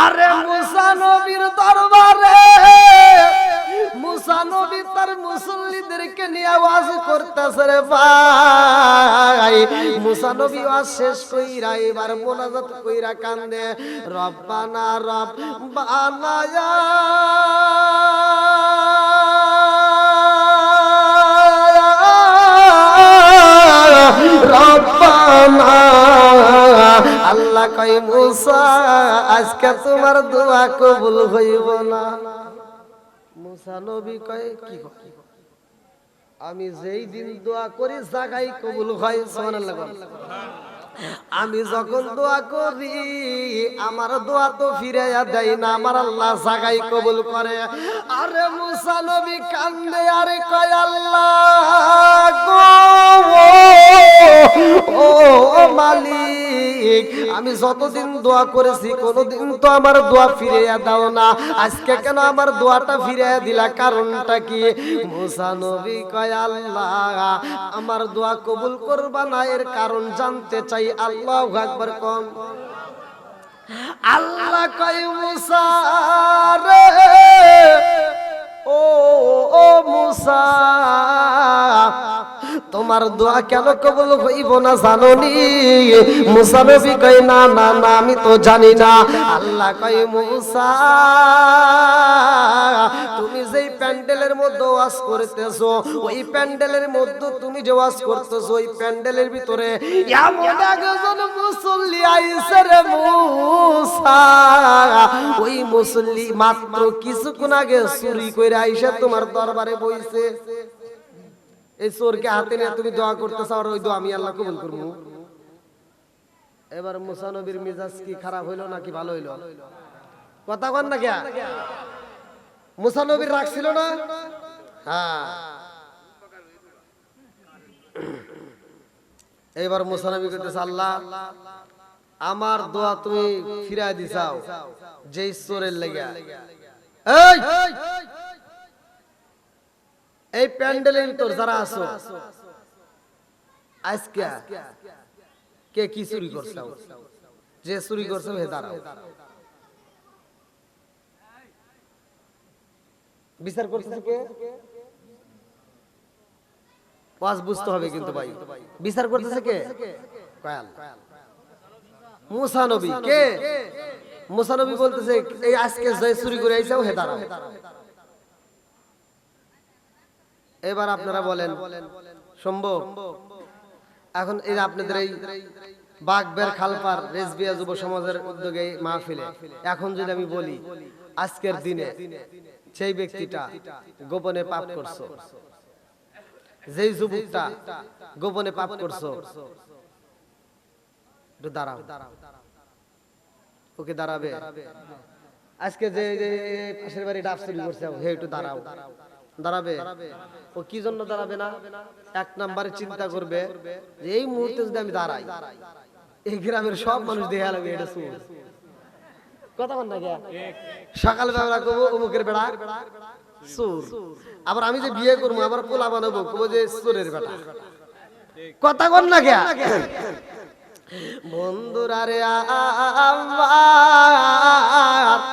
আরে মুসা নবীর দরবারে মুসা নবী তার মুসল্লিদেরকে নিয়ে ওয়াজ করতেছে রে ভাই। মুসা নবী ওয়াজ শেষ কইরা এবার মোনাজাত কইরা কান্দে, রব্বানা রব্বানা ইয়া রব্বানা। আল্লাহ কয় মুসা আজকে তোমার দোয়া কবুল হইব না। মুসা নবী কয় কি কয়? আমি যেই দিন দোয়া করি জায়গায় কবুল হয়। সুবহানাল্লাহ। আমি যখন দোয়া করি আমার দোয়া তো ফিরাইয়া দেয় না, আমার আল্লাহ জায়গায় কবুল করে। আরে মুসা নবী কান্দে আরে কয় আল্লাহ গো ও মালিক, আমি যতদিন দোয়া করেছি কোনদিন তো আমার দোয়া ফিরাইয়া দাও না, আজকে কেন আমার দোয়াটা ফিরাইয়া দিলা, কারণটা কি? মুসা নবী কয় আল্লাহ আমার দোয়া কবুল করবা না, এর কারণ জানতে চাই। আল্লাহু আকবার কোন? আল্লাহ কয় মুসা রে ও মুসা তোমার দোয়া কেন কবুল হইব না জানোনি? মুসা নবী কয় না না না আমি তো জানি না। আল্লাহ কয় মুসা তুমি যেই প্যান্ডেলের মধ্যে ওয়াজ করতেছো, ওই প্যান্ডেলের মধ্যে তুমি যে ওয়াজ করতেছো, ওই প্যান্ডেলের ভিতরে এমন একজন মুসল্লি আইছে রে মুসা, ওই মুসল্লি মাত্র কিছুক্ষণ আগে চুরি কইরা আইসা তোমার দরবারে বইছে। এই চোরকে হাতে নিয়ে তুমি দোয়া করতেছো, আর ওই দোয়া আমি আল্লাহ কবুল করবো। এবার মুসা নবীর মিজাজ কি খারাপ হইলো নাকি ভালো হইলো? কথা কন না কে? মুসা নবীর রাগ ছিল না? হ্যাঁ। এইবার মুসা নবী কইতেছে, আল্লাহ আমার দোয়া তুমি ফিরায় দিছাও যে চোরের লেগা। এই এই প্যান্ডেলের ভিতর যারা আছো আজকে কে কি চুরি করছো? যে চুরি করছো হে দাঁড়াও, বিচার করতেছে কে? ওয়াজ বুঝতে হবে কিন্তু ভাই, বিচার করতেছে কে? কয়াল মুসা নবী। কে? মুসা নবী বলতেছে এই আজকে যে চুরি করে আইছাও হে দাঁড়াও। এবার আপনারা বলেন সম্ভব? এখন এই আপনাদের এই বাগবের খালপার রেজবিয়া যুব সমাজের উদ্যোগে মাহফিলে এখন যদি আমি বলি আজকের দিনে সেই ব্যক্তিটা গোপনে পাপ করছো, যেই যুবকটা গোপনে পাপ করছো, একটু দাঁড়াও, ওকে দাঁড়াবে? আজকে যে পাশের বাড়ি ডাব চুরি করছে হে একটু দাঁড়াও, দাঁড়াবে? ও কি জন্য দাঁড়াবে না? এক নম্বরে চিন্তা করবে যে এই মুহূর্তে যদি আমি দাঁড়াই এই গ্রামের সব মানুষ দেখা লাগবে এটা চোর। কথা বল না কে? সকালবেলা কবো অমুকের বেড়া চোর, আবার আমি যে বিয়ে করবো আবার পোলা বানাবো কবো যে চোরের বেটা। কথা বল না কে? বন্ধুরা রে আমার